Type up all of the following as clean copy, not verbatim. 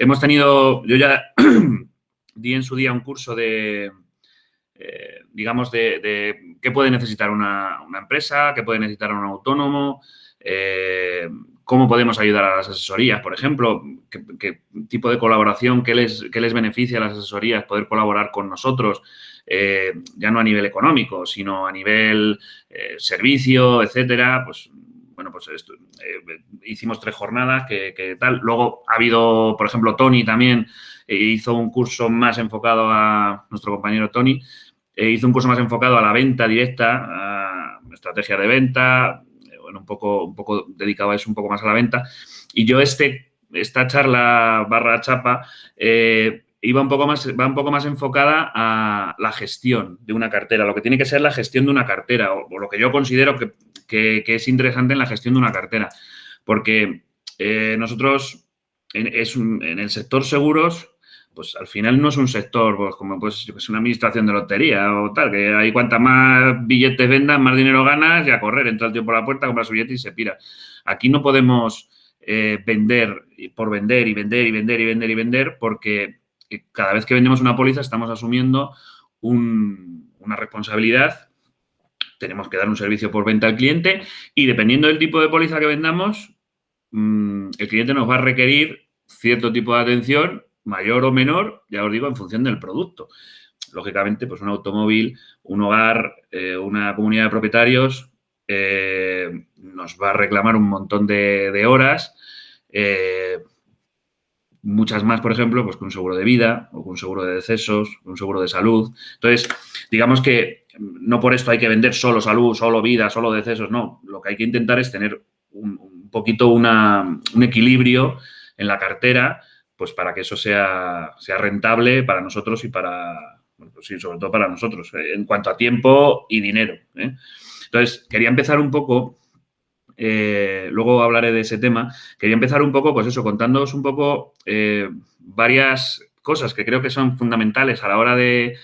yo ya di en su día un curso de, digamos, de qué puede necesitar una empresa, qué puede necesitar un autónomo, cómo podemos ayudar a las asesorías, por ejemplo, qué tipo de colaboración, qué les beneficia a las asesorías poder colaborar con nosotros, ya no a nivel económico, sino a nivel servicio, etcétera. Pues, bueno, pues hicimos 3 jornadas, que tal. Luego ha habido, por ejemplo, Tony también hizo un curso más enfocado a nuestro compañero Tony, hizo un curso más enfocado a la venta directa, a estrategia de venta, bueno, un poco dedicado a eso, un poco más a la venta. Y yo esta charla / chapa va un poco más enfocada a la gestión de una cartera, lo que tiene que ser la gestión de una cartera, o lo que yo considero que es interesante en la gestión de una cartera. Porque nosotros, en el sector seguros, pues al final no es un sector pues, como pues, una administración de lotería o tal, que ahí cuantas más billetes vendas, más dinero ganas y a correr, entra el tío por la puerta, compra su billete y se pira. Aquí no podemos vender por vender y vender y vender y vender y vender, porque cada vez que vendemos una póliza estamos asumiendo una responsabilidad. Tenemos que dar un servicio por venta al cliente y dependiendo del tipo de póliza que vendamos, el cliente nos va a requerir cierto tipo de atención, mayor o menor, ya os digo, en función del producto. Lógicamente, pues un automóvil, un hogar, una comunidad de propietarios nos va a reclamar un montón de horas, muchas más, por ejemplo, pues con un seguro de vida o con un seguro de decesos, un seguro de salud. Entonces, digamos que no por esto hay que vender solo salud, solo vida, solo decesos, no. Lo que hay que intentar es tener un poquito un equilibrio en la cartera, pues para que eso sea rentable para nosotros y para, bueno, pues sí, sobre todo para nosotros, en cuanto a tiempo y dinero. Entonces, quería empezar un poco, luego hablaré de ese tema, quería empezar un poco, pues eso, contándoos un poco varias cosas que creo que son fundamentales a la hora de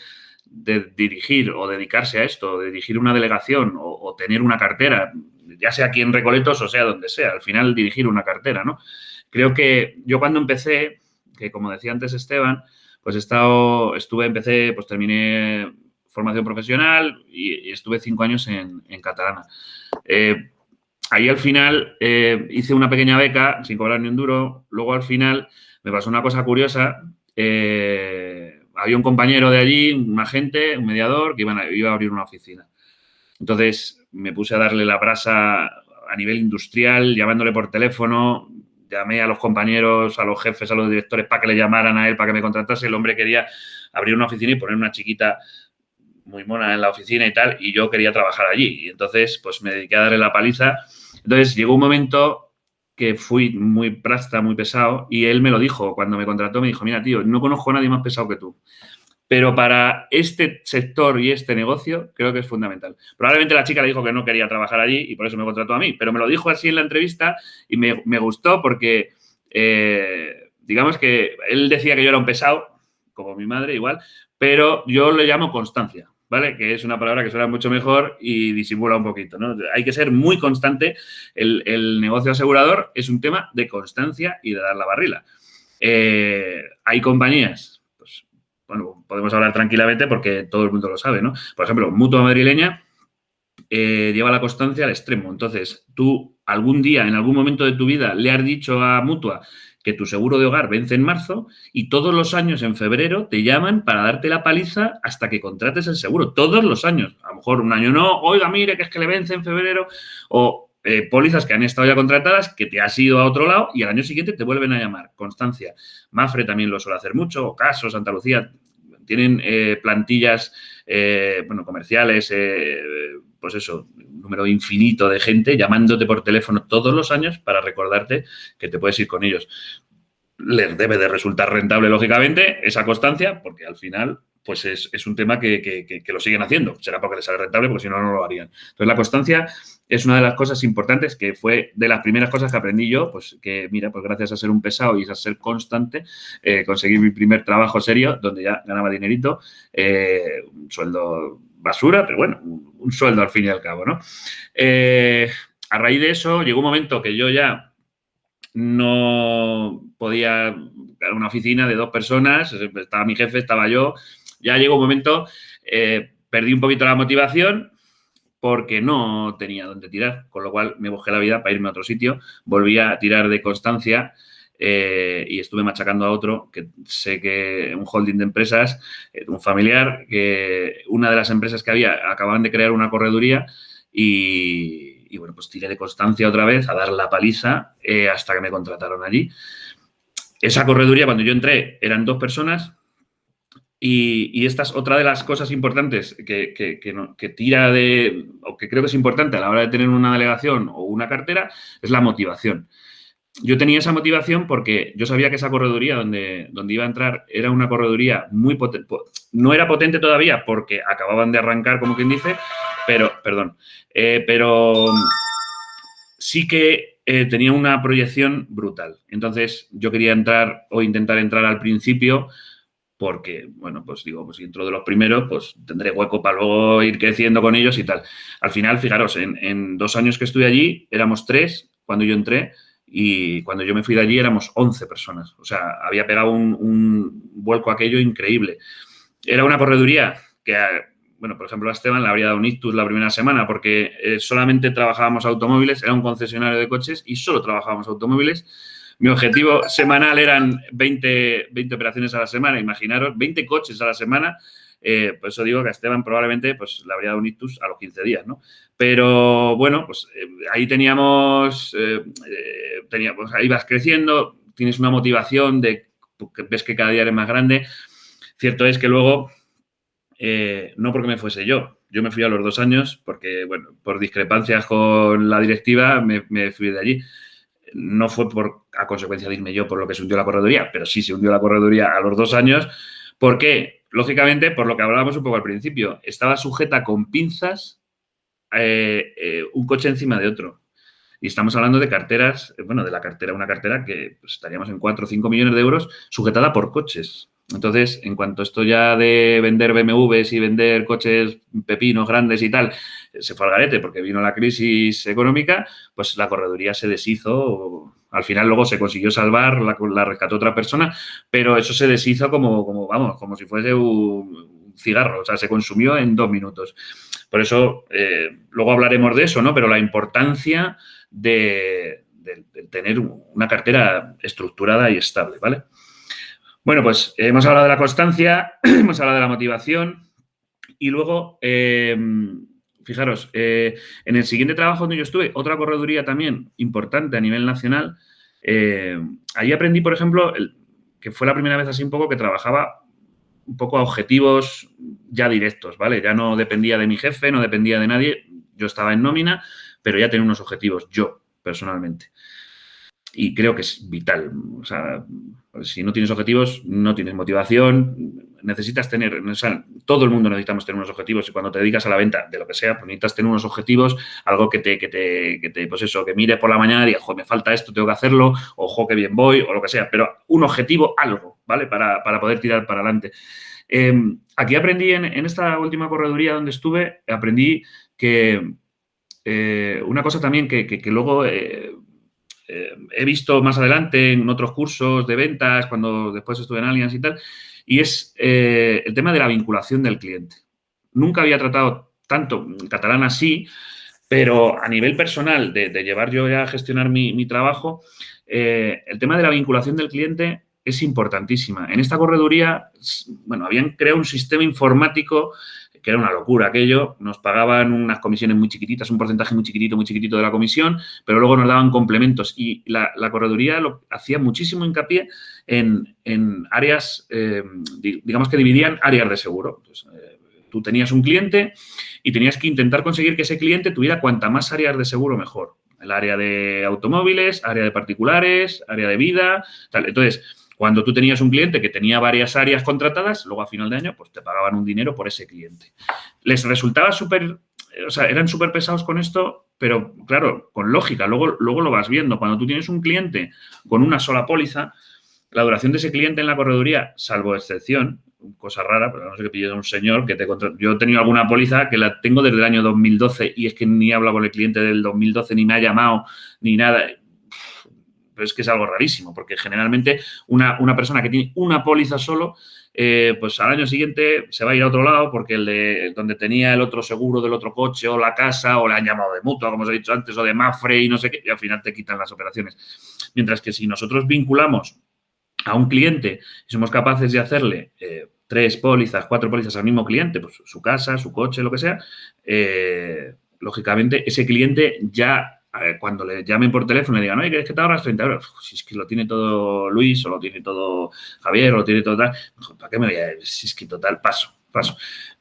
dirigir o dedicarse a esto, de dirigir una delegación o tener una cartera, ya sea aquí en Recoletos o sea donde sea, al final dirigir una cartera, ¿no? Creo que yo cuando empecé, que como decía antes Esteban, pues empecé, pues terminé formación profesional y estuve 5 años en Catalana. Ahí al final hice una pequeña beca sin cobrar ni un duro. Luego al final me pasó una cosa curiosa. Había un compañero de allí, un agente, un mediador, que iba a abrir una oficina. Entonces me puse a darle la brasa a nivel industrial, llamándole por teléfono. Llamé a los compañeros, a los jefes, a los directores para que le llamaran a él, para que me contratase. El hombre quería abrir una oficina y poner una chiquita muy mona en la oficina y tal, y yo quería trabajar allí. Y entonces, pues me dediqué a darle la paliza. Entonces, llegó un momento que fui muy prasta, muy pesado, y él me lo dijo. Cuando me contrató, me dijo, mira, tío, no conozco a nadie más pesado que tú. Pero para este sector y este negocio creo que es fundamental. Probablemente la chica le dijo que no quería trabajar allí y por eso me contrató a mí, pero me lo dijo así en la entrevista y me gustó porque, digamos que él decía que yo era un pesado, como mi madre igual, pero yo le llamo constancia, ¿vale? Que es una palabra que suena mucho mejor y disimula un poquito, ¿no? Hay que ser muy constante. El negocio asegurador es un tema de constancia y de dar la barrila. Hay compañías, bueno, podemos hablar tranquilamente porque todo el mundo lo sabe, ¿no? Por ejemplo, Mutua Madrileña lleva la constancia al extremo. Entonces, tú algún día, en algún momento de tu vida, le has dicho a Mutua que tu seguro de hogar vence en marzo y todos los años en febrero te llaman para darte la paliza hasta que contrates el seguro. Todos los años. A lo mejor un año no. Oiga, mire, que es que le vence en febrero. O pólizas que han estado ya contratadas, que te has ido a otro lado y al año siguiente te vuelven a llamar. Constancia. Mafre también lo suele hacer mucho. Caso, Santa Lucía. Tienen plantillas, bueno, comerciales, pues eso, un número infinito de gente llamándote por teléfono todos los años para recordarte que te puedes ir con ellos. Les debe de resultar rentable, lógicamente, esa constancia, porque al final pues es un tema que lo siguen haciendo. Será porque les sale rentable, porque si no, no lo harían. Entonces, la constancia es una de las cosas importantes, que fue de las primeras cosas que aprendí yo, pues que, mira, pues gracias a ser un pesado y a ser constante, conseguí mi primer trabajo serio, donde ya ganaba dinerito, un sueldo basura, pero bueno, un sueldo al fin y al cabo, ¿no? A raíz de eso, llegó un momento que yo ya no podía era una oficina de 2 personas, estaba mi jefe, estaba yo. Ya llegó un momento, perdí un poquito la motivación porque no tenía dónde tirar, con lo cual me busqué la vida para irme a otro sitio, volví a tirar de constancia y estuve machacando a otro, que sé que un holding de empresas, un familiar, que una de las empresas que había acababan de crear una correduría y bueno, pues tiré de constancia otra vez a dar la paliza hasta que me contrataron allí. Esa correduría, cuando yo entré, eran 2 personas. Y esta es otra de las cosas importantes que tira de, o que creo que es importante a la hora de tener una delegación o una cartera, es la motivación. Yo tenía esa motivación porque yo sabía que esa correduría donde iba a entrar era una correduría muy potente. No era potente todavía porque acababan de arrancar, como quien dice, pero sí que tenía una proyección brutal. Entonces, yo quería entrar o intentar entrar al principio porque, bueno, pues digo, pues si entro de los primeros, pues tendré hueco para luego ir creciendo con ellos y tal. Al final, fijaros, en 2 años que estuve allí, éramos 3 cuando yo entré y cuando yo me fui de allí éramos 11 personas. O sea, había pegado un vuelco aquello increíble. Era una correduría que, bueno, por ejemplo, a Esteban le habría dado un ictus la primera semana porque solamente trabajábamos automóviles, era un concesionario de coches y solo trabajábamos automóviles. Mi objetivo semanal eran 20 operaciones a la semana, imaginaros, 20 coches a la semana. Por eso digo que a Esteban probablemente pues, le habría dado un ictus a los 15 días, ¿no? Pero, bueno, pues ahí teníamos, ahí vas creciendo, tienes una motivación de que ves que cada día eres más grande. Cierto es que luego, no porque me fuese yo me fui a los 2 años porque, bueno, por discrepancias con la directiva me fui de allí. No fue a consecuencia de irme yo por lo que se hundió la correduría, pero sí se hundió la correduría a los 2 años. ¿Por qué? Lógicamente, por lo que hablábamos un poco al principio, estaba sujeta con pinzas un coche encima de otro. Y estamos hablando de carteras, bueno, de la cartera, una cartera que pues, estaríamos en 4 o 5 millones de euros sujetada por coches. Entonces, en cuanto esto ya de vender BMWs y vender coches pepinos grandes y tal, se fue al garete porque vino la crisis económica, pues la correduría se deshizo. Al final luego se consiguió salvar, la rescató otra persona, pero eso se deshizo como si fuese un cigarro. O sea, se consumió en 2 minutos. Por eso, luego hablaremos de eso, ¿no? Pero la importancia de tener una cartera estructurada y estable, ¿vale? Bueno, pues hemos hablado de la constancia, hemos hablado de la motivación y luego, fijaros, en el siguiente trabajo donde yo estuve, otra correduría también importante a nivel nacional, ahí aprendí, por ejemplo, que fue la primera vez así un poco que trabajaba un poco a objetivos ya directos, ¿vale? Ya no dependía de mi jefe, no dependía de nadie, yo estaba en nómina, pero ya tenía unos objetivos, yo, personalmente. Y creo que es vital. O sea, si no tienes objetivos, no tienes motivación. Necesitas tener, o sea, todo el mundo necesitamos tener unos objetivos y cuando te dedicas a la venta de lo que sea, pues necesitas tener unos objetivos, algo pues eso, que mires por la mañana y digas, jo, me falta esto, tengo que hacerlo, o qué bien voy, o lo que sea, pero un objetivo, algo, ¿vale? Para poder tirar para adelante. Aquí aprendí en esta última correduría donde estuve, aprendí que una cosa también que luego he visto más adelante en otros cursos de ventas, cuando después estuve en Allianz y tal, y es el tema de la vinculación del cliente. Nunca había tratado tanto en catalán así, pero a nivel personal, de llevar yo ya a gestionar mi trabajo, el tema de la vinculación del cliente es importantísima. En esta correduría, bueno, habían creado un sistema informático que era una locura aquello, nos pagaban unas comisiones muy chiquititas, un porcentaje muy chiquitito de la comisión, pero luego nos daban complementos y la correduría hacía muchísimo hincapié en áreas, digamos que dividían áreas de seguro. Entonces, tú tenías un cliente y tenías que intentar conseguir que ese cliente tuviera cuanta más áreas de seguro mejor. El área de automóviles, área de particulares, área de vida, tal. Entonces, cuando tú tenías un cliente que tenía varias áreas contratadas, luego a final de año, pues te pagaban un dinero por ese cliente. Les resultaba eran súper pesados con esto, pero claro, con lógica, luego lo vas viendo. Cuando tú tienes un cliente con una sola póliza, la duración de ese cliente en la correduría, salvo excepción, cosa rara, pero no sé qué pilles a un señor que yo he tenido alguna póliza que la tengo desde el año 2012 y es que ni he hablado con el cliente del 2012, ni me ha llamado, ni nada. pero es que es algo rarísimo, porque generalmente una persona que tiene una póliza solo, pues al año siguiente se va a ir a otro lado porque donde tenía el otro seguro del otro coche o la casa, o le han llamado de mutua, como os he dicho antes, o de Mafre y no sé qué, y al final te quitan las operaciones. Mientras que si nosotros vinculamos a un cliente y somos capaces de hacerle 3 pólizas, 4 pólizas al mismo cliente, pues su casa, su coche, lo que sea, lógicamente ese cliente ya, cuando le llamen por teléfono y le digan, oye, ¿qué te ahorras 30 euros? Si es que lo tiene todo Luis, o lo tiene todo Javier, o lo tiene todo tal, ¿para qué me voy a...? Si es que total, paso.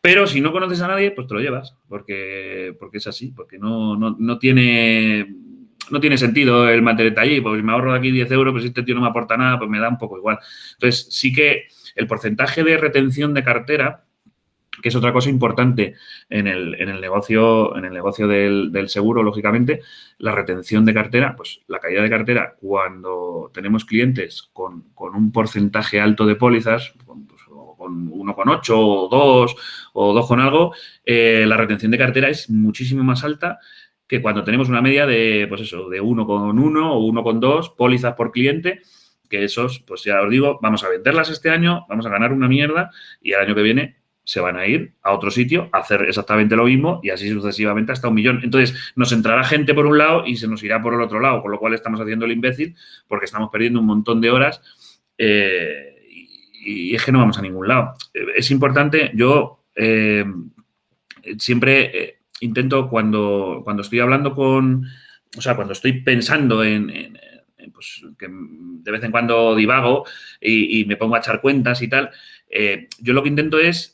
Pero si no conoces a nadie, pues te lo llevas, porque es así, porque no tiene sentido el mantenerte allí, pues me ahorro de aquí 10 euros, pues si este tío no me aporta nada, pues me da un poco igual. Entonces, sí que el porcentaje de retención de cartera, que es otra cosa importante en el negocio del seguro, lógicamente, la retención de cartera, pues la caída de cartera cuando tenemos clientes con un porcentaje alto de pólizas, con 1,8 o 2 o 2 con algo, la retención de cartera es muchísimo más alta que cuando tenemos una media de, pues eso, de 1,1 o 1,2 pólizas por cliente, que esos, pues ya os digo, vamos a venderlas este año, vamos a ganar una mierda y el año que viene se van a ir a otro sitio a hacer exactamente lo mismo y así sucesivamente hasta 1 millón. Entonces, nos entrará gente por un lado y se nos irá por el otro lado, con lo cual estamos haciendo el imbécil porque estamos perdiendo un montón de horas y es que no vamos a ningún lado. Es importante, yo siempre intento cuando estoy hablando cuando estoy pensando pues, que de vez en cuando divago y me pongo a echar cuentas y tal, yo lo que intento es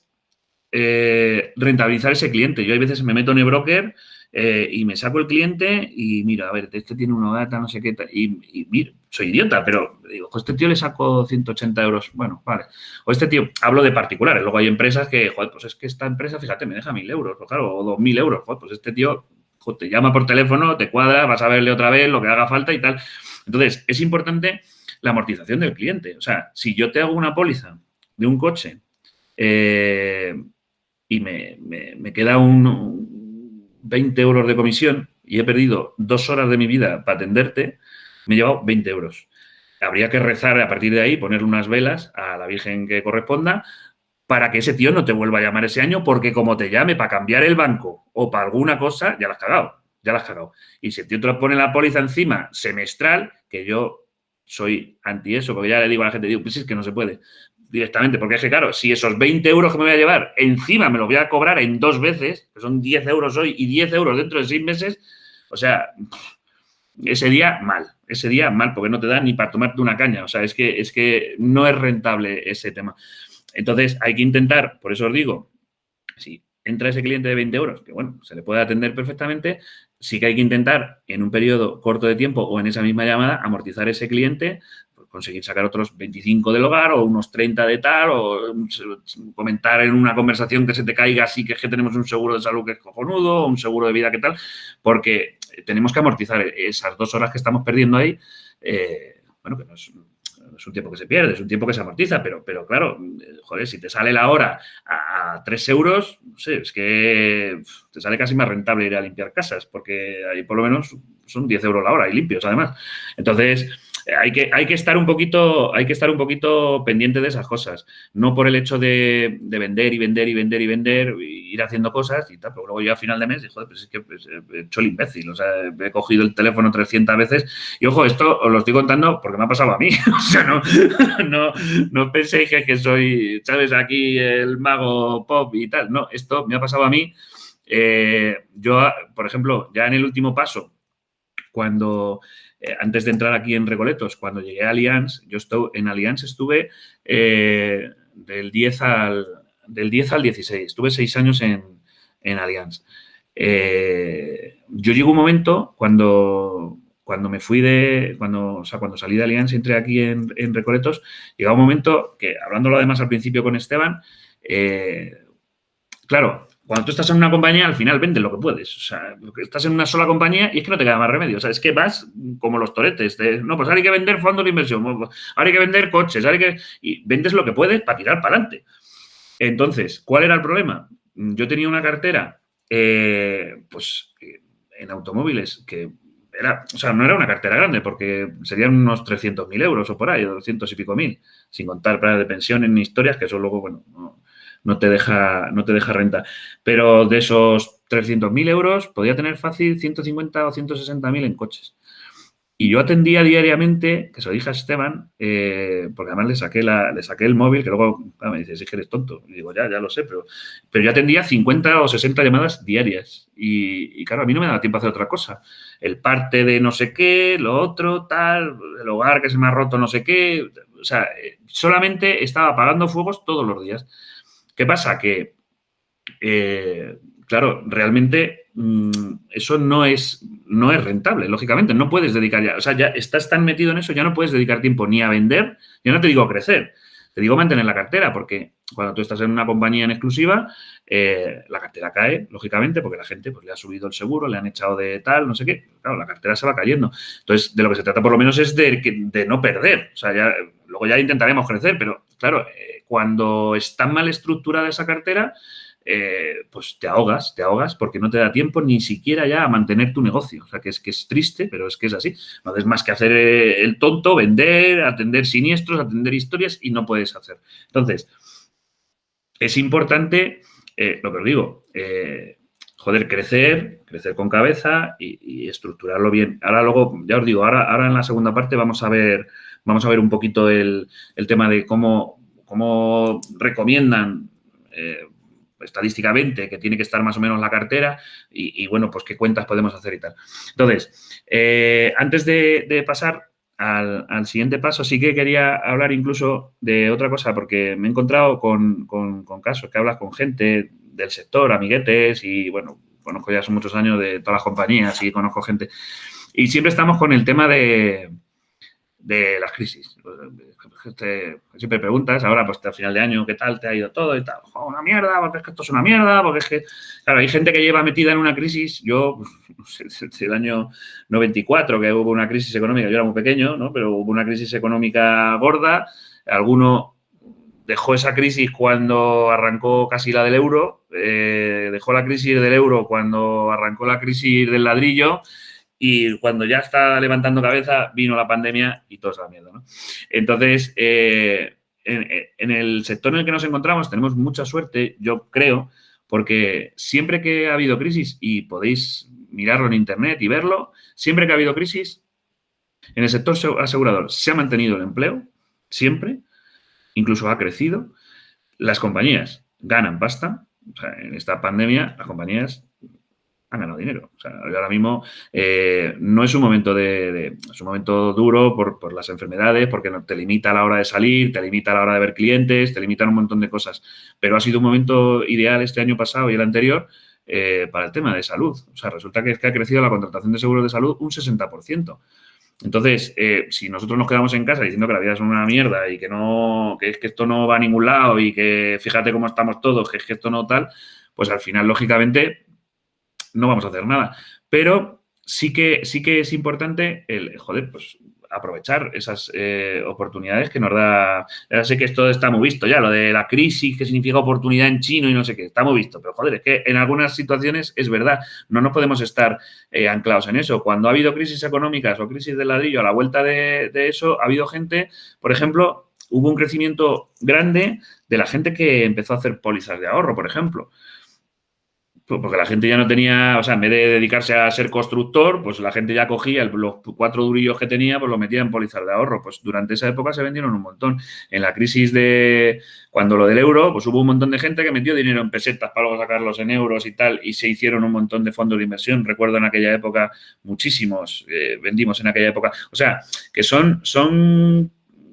rentabilizar ese cliente. Yo hay veces me meto en el broker y me saco el cliente y mira, a ver, este tiene una data, no sé qué, y mira, soy idiota, pero digo, pues este tío le saco 180 euros, bueno, vale. O este tío, hablo de particulares, luego hay empresas que, joder, pues es que esta empresa, fíjate, me deja 1.000 euros, pues claro, o 2.000 euros, joder, pues este tío te llama por teléfono, te cuadra, vas a verle otra vez lo que haga falta y tal. Entonces, es importante la amortización del cliente. O sea, si yo te hago una póliza de un coche y me queda 20 euros de comisión y he perdido 2 horas de mi vida para atenderte, me he llevado 20 euros. Habría que rezar a partir de ahí, ponerle unas velas a la Virgen que corresponda para que ese tío no te vuelva a llamar ese año, porque como te llame para cambiar el banco o para alguna cosa, ya la has cagado. Y si el tío te lo pone la póliza encima semestral, que yo soy anti eso, porque ya le digo a la gente, digo, pues es que no se puede directamente, porque es que, claro, si esos 20 euros que me voy a llevar encima me los voy a cobrar en 2 veces, que son 10 euros hoy y 10 euros dentro de 6 meses, o sea, ese día mal, porque no te da ni para tomarte una caña, o sea, es que no es rentable ese tema. Entonces, hay que intentar, por eso os digo, si entra ese cliente de 20 euros, que bueno, se le puede atender perfectamente, sí que hay que intentar en un periodo corto de tiempo o en esa misma llamada amortizar ese cliente, conseguir sacar otros 25 del hogar o unos 30 de tal, o comentar en una conversación que se te caiga así que es que tenemos un seguro de salud que es cojonudo, o un seguro de vida que tal, porque tenemos que amortizar esas 2 horas que estamos perdiendo ahí, bueno, que no es un tiempo que se pierde, es un tiempo que se amortiza, pero claro, joder, si te sale la hora a 3 euros, no sé, es que te sale casi más rentable ir a limpiar casas, porque ahí por lo menos son 10 euros la hora y limpios, además. Entonces, hay que estar un poquito pendiente de esas cosas, no por el hecho de vender y ir haciendo cosas y tal, pero luego yo a final de mes, joder, pues es que he hecho el imbécil, o sea, he cogido el teléfono 300 veces y, ojo, esto os lo estoy contando porque me ha pasado a mí, o sea, no penséis que soy, ¿sabes?, aquí el mago pop y tal, no, esto me ha pasado a mí. Yo, por ejemplo, ya en el último paso, cuando antes de entrar aquí en Recoletos, cuando llegué a Allianz, en Allianz estuve del 10 al 16, estuve 6 años en Allianz. Yo llegó un momento cuando me fui cuando salí de Allianz y entré aquí en Recoletos, llegaba un momento que, hablándolo además al principio con Esteban, claro, cuando tú estás en una compañía, al final vendes lo que puedes. O sea, estás en una sola compañía y es que no te queda más remedio. O sea, es que vas como los toretes. No, pues ahora hay que vender fondos de inversión, ahora hay que vender coches, y vendes lo que puedes para tirar para adelante. Entonces, ¿cuál era el problema? Yo tenía una cartera, pues, en automóviles que o sea, no era una cartera grande porque serían unos 300.000 euros o por ahí, o 200 y pico mil, sin contar planes de pensión ni historias, que eso luego, bueno, no te deja renta. Pero de esos 300.000 euros podía tener fácil 150 o 160.000 en coches. Y yo atendía diariamente, que se lo dije a Esteban, porque además le saqué el móvil, que luego me dice, sí que eres tonto. Y digo, ya lo sé, pero yo atendía 50 o 60 llamadas diarias. Y claro, a mí no me daba tiempo a hacer otra cosa. El parte de no sé qué, lo otro, tal, el hogar que se me ha roto no sé qué. O sea, solamente estaba apagando fuegos todos los días. ¿Qué pasa? Que claro, realmente eso no es rentable, lógicamente. No puedes dedicar ya, o sea, ya estás tan metido en eso, ya no puedes dedicar tiempo ni a vender, yo no te digo crecer, te digo mantener la cartera, porque cuando tú estás en una compañía en exclusiva, la cartera cae, lógicamente, porque la gente pues, le ha subido el seguro, le han echado de tal, no sé qué. Claro, la cartera se va cayendo. Entonces, de lo que se trata por lo menos es de no perder. O sea, luego ya intentaremos crecer, pero claro, cuando está mal estructurada esa cartera, pues te ahogas porque no te da tiempo ni siquiera ya a mantener tu negocio. O sea, que es triste, pero es que es así. No haces más que hacer el tonto, vender, atender siniestros, atender historias y no puedes hacer. Entonces, es importante, lo que os digo, crecer con cabeza y estructurarlo bien. Ahora luego, ya os digo, ahora en la segunda parte vamos a ver un poquito el tema de cómo recomiendan estadísticamente que tiene que estar más o menos la cartera bueno, pues qué cuentas podemos hacer y tal. Entonces, antes de pasar al siguiente paso, sí que quería hablar incluso de otra cosa, porque me he encontrado con casos que hablas con gente del sector, amiguetes, y bueno, conozco ya hace muchos años de todas las compañías y conozco gente. Y siempre estamos con el tema de las crisis. Siempre preguntas, ahora pues al final de año, ¿qué tal te ha ido todo? Y tal, una mierda, porque es que esto es una mierda, porque es que, claro, hay gente que lleva metida en una crisis. Yo, no sé, desde el año 94, que hubo una crisis económica, yo era muy pequeño, ¿no? Pero hubo una crisis económica gorda, alguno dejó esa crisis cuando arrancó casi la del euro, dejó la crisis del euro cuando arrancó la crisis del ladrillo, y cuando ya está levantando cabeza, vino la pandemia y todo se va a la mierda, ¿no? Entonces, en el sector en el que nos encontramos tenemos mucha suerte, yo creo, porque siempre que ha habido crisis, y podéis mirarlo en internet y verlo, siempre que ha habido crisis, en el sector asegurador se ha mantenido el empleo, siempre, incluso ha crecido, las compañías ganan pasta, o sea, en esta pandemia las compañías han ganado dinero. O sea, ahora mismo no es un momento es un momento duro por las enfermedades, porque te limita a la hora de salir, te limita a la hora de ver clientes, te limitan un montón de cosas. Pero ha sido un momento ideal este año pasado y el anterior para el tema de salud. O sea, resulta que ha crecido la contratación de seguros de salud un 60%. Entonces, si nosotros nos quedamos en casa diciendo que la vida es una mierda y que es que esto no va a ningún lado y que fíjate cómo estamos todos, que es que esto no tal, pues al final, lógicamente, no vamos a hacer nada. Pero sí que es importante pues aprovechar esas oportunidades que nos da. Ya sé que esto está muy visto ya, lo de la crisis, que significa oportunidad en chino y no sé qué, está muy visto. Pero, es que en algunas situaciones es verdad, no nos podemos estar anclados en eso. Cuando ha habido crisis económicas o crisis del ladrillo, a la vuelta de eso, ha habido gente, por ejemplo, hubo un crecimiento grande de la gente que empezó a hacer pólizas de ahorro, por ejemplo. Porque la gente ya no tenía, o sea, en vez de dedicarse a ser constructor, pues la gente ya cogía los 4 durillos que tenía, pues los metía en pólizas de ahorro. Pues durante esa época se vendieron un montón. En la crisis cuando lo del euro, pues hubo un montón de gente que metió dinero en pesetas para luego sacarlos en euros y tal, y se hicieron un montón de fondos de inversión. Recuerdo en aquella época muchísimos vendimos en aquella época. O sea, que son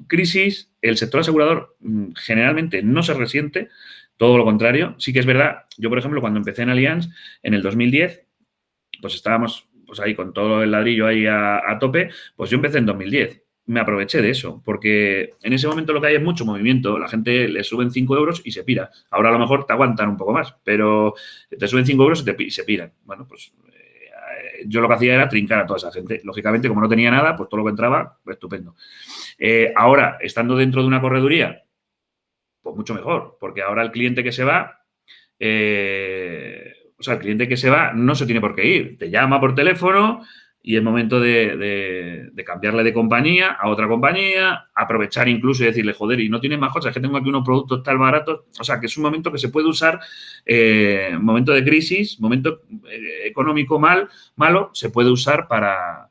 crisis, el sector asegurador generalmente no se resiente. Todo lo contrario, sí que es verdad. Yo, por ejemplo, cuando empecé en Allianz, en el 2010, pues estábamos pues ahí con todo el ladrillo ahí a tope, pues yo empecé en 2010. Me aproveché de eso, porque en ese momento lo que hay es mucho movimiento. La gente le suben 5 euros y se pira. Ahora a lo mejor te aguantan un poco más, pero te suben 5 euros y se piran. Bueno, pues yo lo que hacía era trincar a toda esa gente. Lógicamente, como no tenía nada, pues todo lo que entraba, pues estupendo. Ahora, estando dentro de una correduría, pues mucho mejor, porque ahora el cliente que se va, el cliente que se va no se tiene por qué ir. Te llama por teléfono y es momento de cambiarle de compañía a otra compañía, aprovechar incluso y decirle, joder, y no tienes más cosas, que tengo aquí unos productos tan baratos. O sea, que es un momento que se puede usar, momento de crisis, momento económico malo, se puede usar para,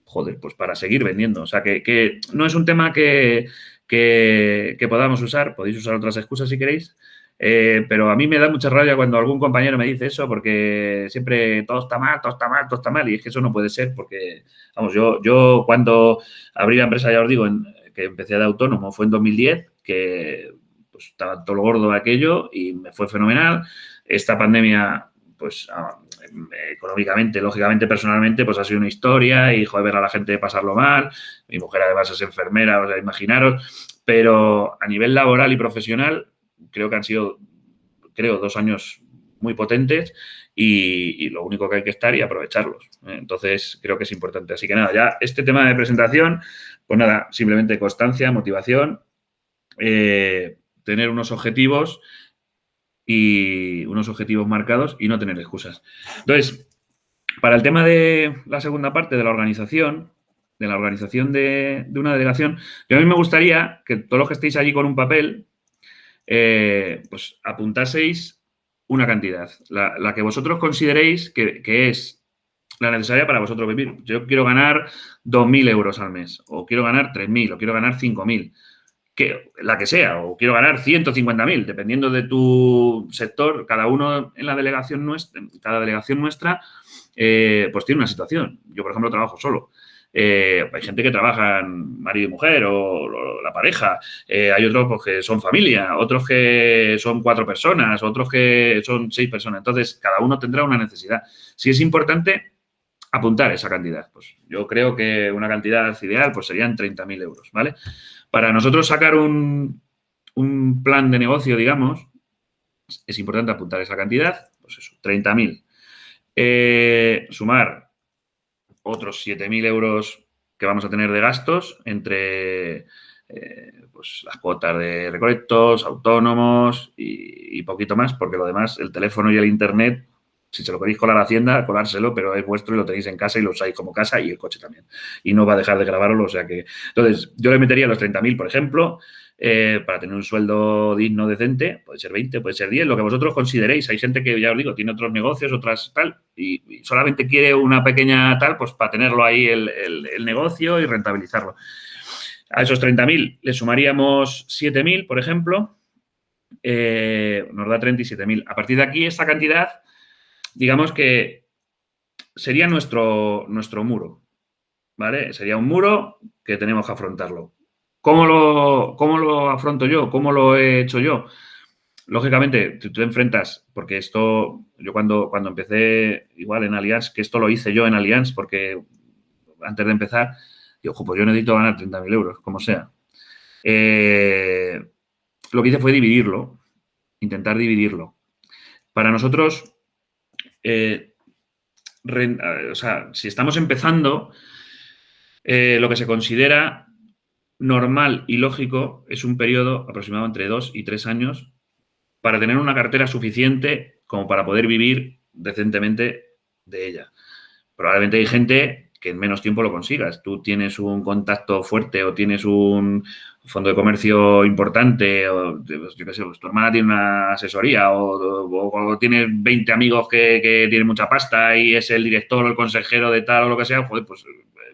joder, pues para seguir vendiendo. O sea, que no es un tema que podamos usar. Podéis usar otras excusas si queréis. Pero a mí me da mucha rabia cuando algún compañero me dice eso, porque siempre todo está mal, todo está mal, todo está mal. Y es que eso no puede ser porque, vamos, yo cuando abrí la empresa, ya os digo, que empecé de autónomo, fue en 2010, que pues estaba todo lo gordo de aquello y me fue fenomenal. Esta pandemia, pues económicamente, lógicamente, personalmente, pues ha sido una historia y, joder, ver a la gente pasarlo mal. Mi mujer, además, es enfermera, o sea, imaginaros. Pero a nivel laboral y profesional, creo que han sido, 2 años muy potentes y lo único que hay que estar y aprovecharlos. Entonces, creo que es importante. Así que nada, ya este tema de presentación, pues nada, simplemente constancia, motivación, tener unos objetivos marcados y no tener excusas. Entonces, para el tema de la segunda parte de la organización, de una delegación, yo a mí me gustaría que todos los que estéis allí con un papel, pues apuntaseis una cantidad, la que vosotros consideréis que es la necesaria para vosotros vivir. Yo quiero ganar 2.000 euros al mes, o quiero ganar 3.000, o quiero ganar 5.000, la que sea, o quiero ganar 150.000, dependiendo de tu sector. Cada uno en la delegación nuestra, cada delegación nuestra, pues tiene una situación. Yo, por ejemplo, trabajo solo. Hay gente que trabaja marido y mujer o la pareja. Hay otros pues, que son familia, otros que son 4 personas, otros que son 6 personas. Entonces, cada uno tendrá una necesidad. Si es importante apuntar esa cantidad. Pues yo creo que una cantidad ideal pues serían 30.000 euros, ¿vale? Para nosotros sacar un plan de negocio, digamos, es importante apuntar esa cantidad, pues eso, 30.000. Sumar otros 7.000 euros que vamos a tener de gastos entre pues las cuotas de recolectos, autónomos y poquito más, porque lo demás, el teléfono y el internet, si se lo queréis colar a Hacienda, colárselo, pero es vuestro y lo tenéis en casa y lo usáis como casa y el coche también. Y no va a dejar de grabarlo, o sea que... Entonces, yo le metería los 30.000, por ejemplo, para tener un sueldo digno, decente. Puede ser 20, puede ser 10, lo que vosotros consideréis. Hay gente que, ya os digo, tiene otros negocios, otras tal, y solamente quiere una pequeña tal, pues para tenerlo ahí el negocio y rentabilizarlo. A esos 30.000 le sumaríamos 7.000, por ejemplo, nos da 37.000. A partir de aquí, esta cantidad, digamos que sería nuestro muro, ¿vale? Sería un muro que tenemos que afrontarlo. ¿Cómo lo afronto yo? ¿Cómo lo he hecho yo? Lógicamente, tú te enfrentas, porque esto, yo cuando empecé igual en Allianz, que esto lo hice yo en Allianz, porque antes de empezar, digo, pues yo necesito ganar 30.000 euros, como sea. Lo que hice fue dividirlo, intentar dividirlo. Para nosotros, o sea, si estamos empezando, lo que se considera normal y lógico es un periodo aproximado entre 2 y 3 años para tener una cartera suficiente como para poder vivir decentemente de ella. Probablemente hay gente que en menos tiempo lo consigas. Tú tienes un contacto fuerte o tienes un fondo de comercio importante o, yo qué sé, pues tu hermana tiene una asesoría o tienes 20 amigos que tienen mucha pasta y es el director o el consejero de tal o lo que sea, joder, pues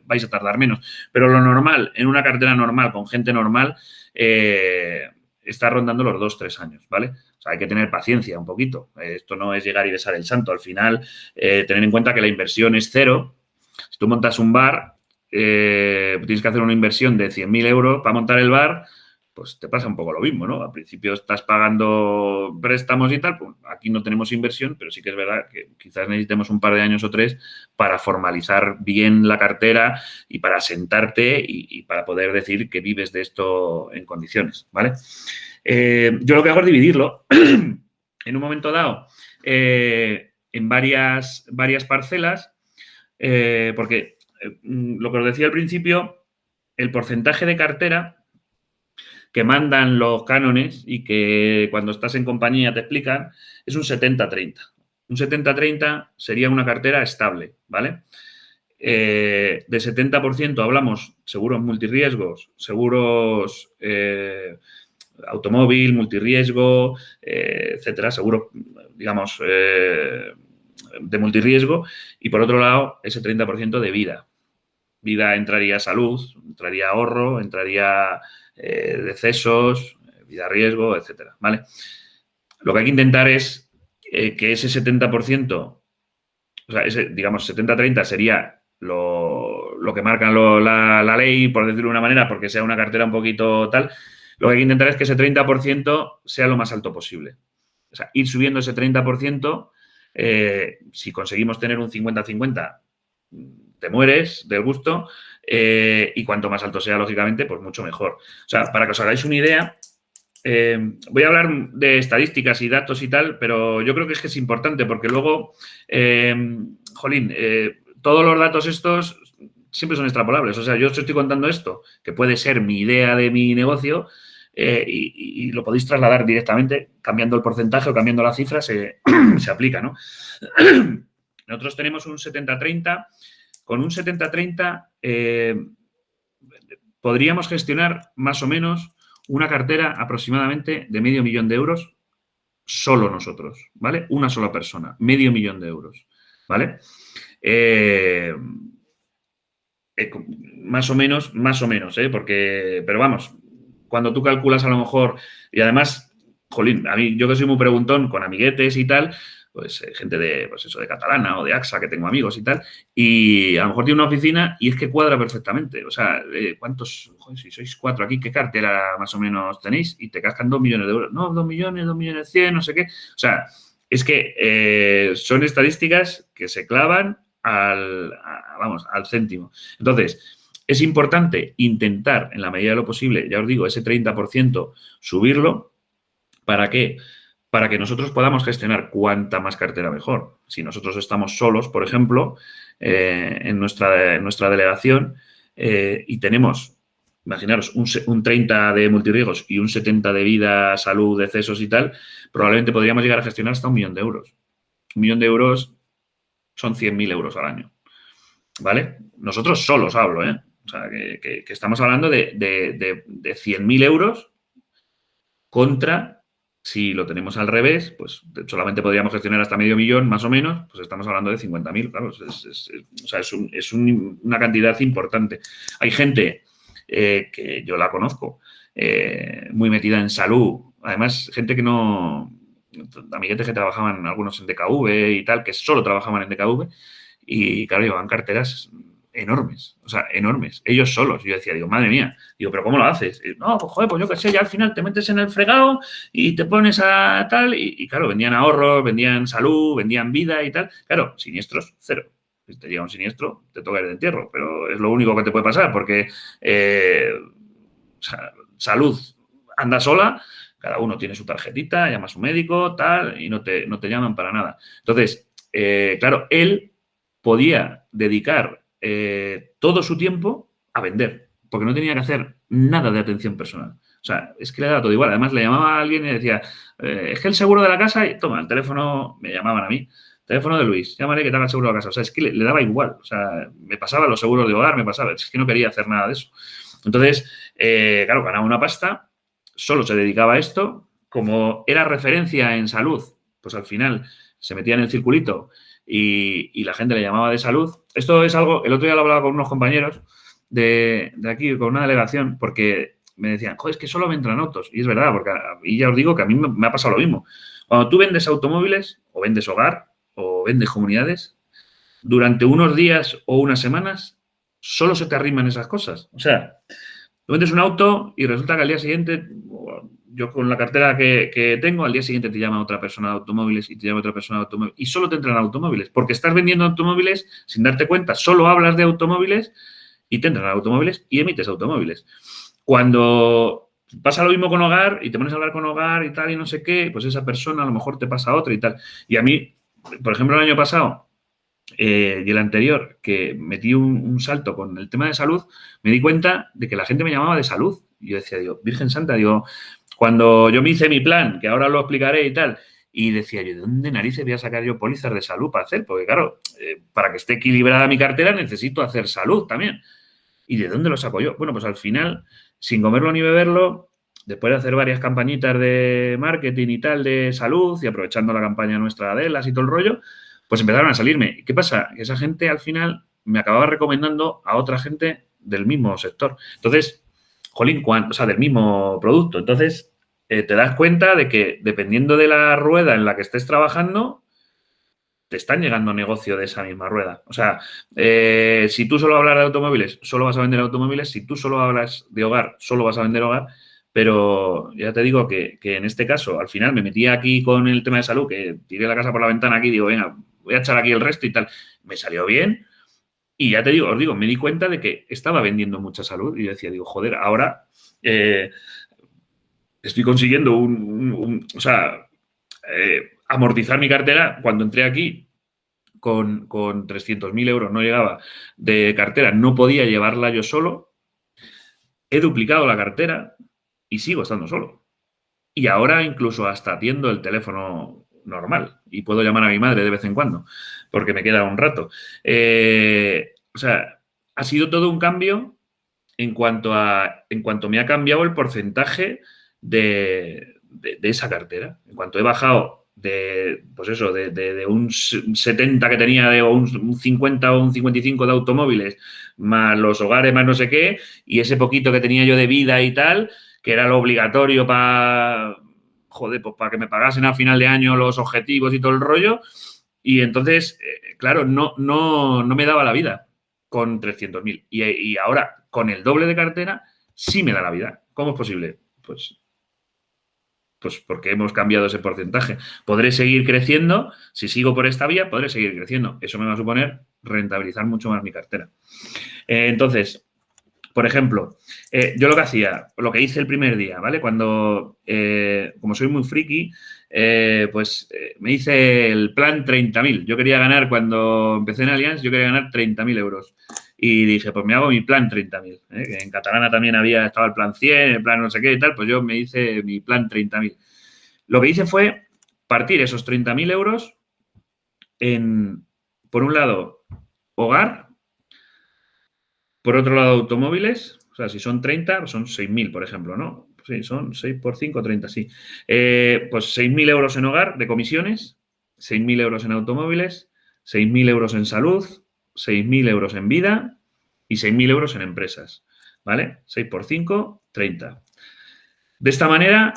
vais a tardar menos. Pero lo normal, en una cartera normal, con gente normal, está rondando los 2-3 años, ¿vale? O sea, hay que tener paciencia un poquito. Esto no es llegar y besar el santo. Al final, tener en cuenta que la inversión es cero. Si tú montas un bar, tienes que hacer una inversión de 100.000 euros para montar el bar, pues te pasa un poco lo mismo, ¿no? Al principio estás pagando préstamos y tal, pues aquí no tenemos inversión, pero sí que es verdad que quizás necesitemos un par de años o 3 para formalizar bien la cartera y para sentarte y para poder decir que vives de esto en condiciones, ¿vale? Yo lo que hago es dividirlo en un momento dado en varias parcelas, porque lo que os decía al principio, el porcentaje de cartera que mandan los cánones y que cuando estás en compañía te explican, es un 70-30. Un 70-30 sería una cartera estable, ¿vale? de 70% hablamos seguros multirriesgos, seguros automóvil, multirriesgo, etcétera, seguro, digamos, de multirriesgo, y por otro lado, ese 30% de vida. Vida entraría salud, entraría ahorro, entraría decesos, vida riesgo, etcétera, ¿vale? Lo que hay que intentar es que ese 70%, o sea, ese, digamos, 70-30 sería lo que marca la ley, por decirlo de una manera, porque sea una cartera un poquito tal. Lo que hay que intentar es que ese 30% sea lo más alto posible. O sea, ir subiendo ese 30%, si conseguimos tener un 50-50, te mueres del gusto, y cuanto más alto sea, lógicamente, pues mucho mejor. O sea, para que os hagáis una idea, voy a hablar de estadísticas y datos y tal, pero yo creo que es importante porque luego, todos los datos estos siempre son extrapolables. O sea, yo os estoy contando esto, que puede ser mi idea de mi negocio, y lo podéis trasladar directamente, cambiando el porcentaje o cambiando la cifra, se aplica, ¿no? Nosotros tenemos un 70-30. Con un 70-30 podríamos gestionar más o menos una cartera aproximadamente de 500.000 euros solo nosotros, ¿vale? Una sola persona, 500.000 euros, ¿vale? Más o menos, porque, pero vamos, cuando tú calculas a lo mejor, y además, jolín, a mí, yo que soy muy preguntón con amiguetes y tal, pues gente de, pues eso, de Catalana o de AXA, que tengo amigos y tal, y a lo mejor tiene una oficina y es que cuadra perfectamente. O sea, ¿cuántos? Joder, si sois 4 aquí, ¿qué cartera más o menos tenéis? Y te cascan 2 millones de euros. No, 2 millones, 2 millones 100, no sé qué. O sea, es que son estadísticas que se clavan al céntimo. Entonces, es importante intentar, en la medida de lo posible, ya os digo, ese 30% subirlo. ¿Para qué? Para que nosotros podamos gestionar cuanta más cartera mejor. Si nosotros estamos solos, por ejemplo, en nuestra delegación, y tenemos, imaginaros, un 30 de multirriesgos y un 70 de vida, salud, decesos y tal, probablemente podríamos llegar a gestionar hasta 1 millón de euros. 1 millón de euros son 100.000 euros al año, ¿vale? Nosotros solos hablo, ¿eh? O sea, que estamos hablando de 100.000 euros contra, si lo tenemos al revés, pues solamente podríamos gestionar hasta 500.000, más o menos, pues estamos hablando de 50.000, claro. Es una cantidad importante. Hay gente que yo la conozco, muy metida en salud, además gente que no, amiguetes que trabajaban algunos en DKV y tal, que solo trabajaban en DKV, y claro, llevaban carteras enormes, o sea, enormes, ellos solos. Yo decía, digo, madre mía, digo, ¿pero cómo lo haces? Y, no, pues joder, pues yo qué sé, ya al final te metes en el fregado y te pones a tal, y claro, vendían ahorros, vendían salud, vendían vida y tal. Claro, siniestros, cero. Si te llega un siniestro, te toca ir de entierro, pero es lo único que te puede pasar, porque salud anda sola, cada uno tiene su tarjetita, llama a su médico, tal, y no te llaman para nada. Entonces, claro, él podía dedicar todo su tiempo a vender, porque no tenía que hacer nada de atención personal. O sea, es que le daba todo igual. Además, le llamaba a alguien y decía, es que el seguro de la casa, y toma, el teléfono, me llamaban a mí, teléfono de Luis, llámale que te haga el seguro de la casa. O sea, es que le daba igual. O sea, me pasaba los seguros de hogar, me pasaba. Es que no quería hacer nada de eso. Entonces, claro, ganaba una pasta, solo se dedicaba a esto. Como era referencia en salud, pues al final se metía en el circulito y la gente le llamaba de salud. Esto es algo, el otro día lo hablaba con unos compañeros de aquí, con una delegación, porque me decían, joder, es que solo me entran autos. Y es verdad, porque y ya os digo que a mí me ha pasado lo mismo. Cuando tú vendes automóviles, o vendes hogar, o vendes comunidades, durante unos días o unas semanas, solo se te arriman esas cosas. O sea, tú vendes un auto y resulta que al día siguiente, yo con la cartera que tengo, al día siguiente te llama otra persona de automóviles y te llama otra persona de automóviles y solo te entran automóviles, porque estás vendiendo automóviles sin darte cuenta, solo hablas de automóviles y te entran automóviles y emites automóviles. Cuando pasa lo mismo con hogar y te pones a hablar con hogar y tal y no sé qué, pues esa persona a lo mejor te pasa a otra y tal. Y a mí, por ejemplo, el año pasado y el anterior, que metí un salto con el tema de salud, me di cuenta de que la gente me llamaba de salud. Y yo decía, digo, Virgen Santa, digo, cuando yo me hice mi plan, que ahora lo explicaré y tal, Y decía yo, ¿de dónde narices voy a sacar yo pólizas de salud para hacer? Porque claro, para que esté equilibrada mi cartera necesito hacer salud también. ¿Y de dónde lo saco yo? Bueno, pues al final, sin comerlo ni beberlo, después de hacer varias campañitas de marketing y tal de salud y aprovechando la campaña nuestra de Adelas y todo el rollo, pues empezaron a salirme. ¿Qué pasa? Que esa gente al final me acababa recomendando a otra gente del mismo sector. Entonces, jolín, o sea, del mismo producto. Entonces, te das cuenta de que dependiendo de la rueda en la que estés trabajando, te están llegando negocio de esa misma rueda. O sea, si tú solo hablas de automóviles, solo vas a vender automóviles. Si tú solo hablas de hogar, solo vas a vender hogar. Pero ya te digo que en este caso, al final me metí aquí con el tema de salud, que tiré la casa por la ventana aquí y digo, venga, voy a echar aquí el resto y tal. Me salió bien. Y ya te digo, os digo, me di cuenta de que estaba vendiendo mucha salud. Y yo decía, digo, joder, ahora estoy consiguiendo o sea, amortizar mi cartera. Cuando entré aquí con 300.000 euros, no llegaba de cartera, no podía llevarla yo solo. He duplicado la cartera y sigo estando solo. Y ahora incluso hasta atiendo el teléfono normal y puedo llamar a mi madre de vez en cuando porque me queda un rato. O sea, ha sido todo un cambio en cuanto me ha cambiado el porcentaje de esa cartera. En cuanto he bajado pues eso, de un 70 que tenía, o un 50 o un 55 de automóviles, más los hogares, más no sé qué, y ese poquito que tenía yo de vida y tal, que era lo obligatorio para, joder, pues para que me pagasen a final de año los objetivos y todo el rollo. Y entonces, claro, no me daba la vida con 300.000. Y ahora, con el doble de cartera, sí me da la vida. ¿Cómo es posible? Pues porque hemos cambiado ese porcentaje. Podré seguir creciendo, si sigo por esta vía, podré seguir creciendo. Eso me va a suponer rentabilizar mucho más mi cartera. Entonces, por ejemplo, yo lo que hacía, lo que hice el primer día, ¿vale? Cuando, como soy muy friki, me hice el plan 30.000. Yo quería ganar, cuando empecé en Allianz, yo quería ganar 30.000 euros. Y dije, pues me hago mi plan 30.000. Que en Catalana también estaba el plan 100, el plan no sé qué y tal, pues yo me hice mi plan 30.000. Lo que hice fue partir esos 30.000 euros en, por un lado, hogar, por otro lado, automóviles. O sea, si son 30, son 6.000, por ejemplo, ¿no? Sí, son 6 por 5, 30, sí. Pues 6.000 euros en hogar de comisiones, 6.000 euros en automóviles, 6.000 euros en salud, 6.000 euros en vida y 6.000 euros en empresas, ¿vale? 6 por 5, 30. De esta manera,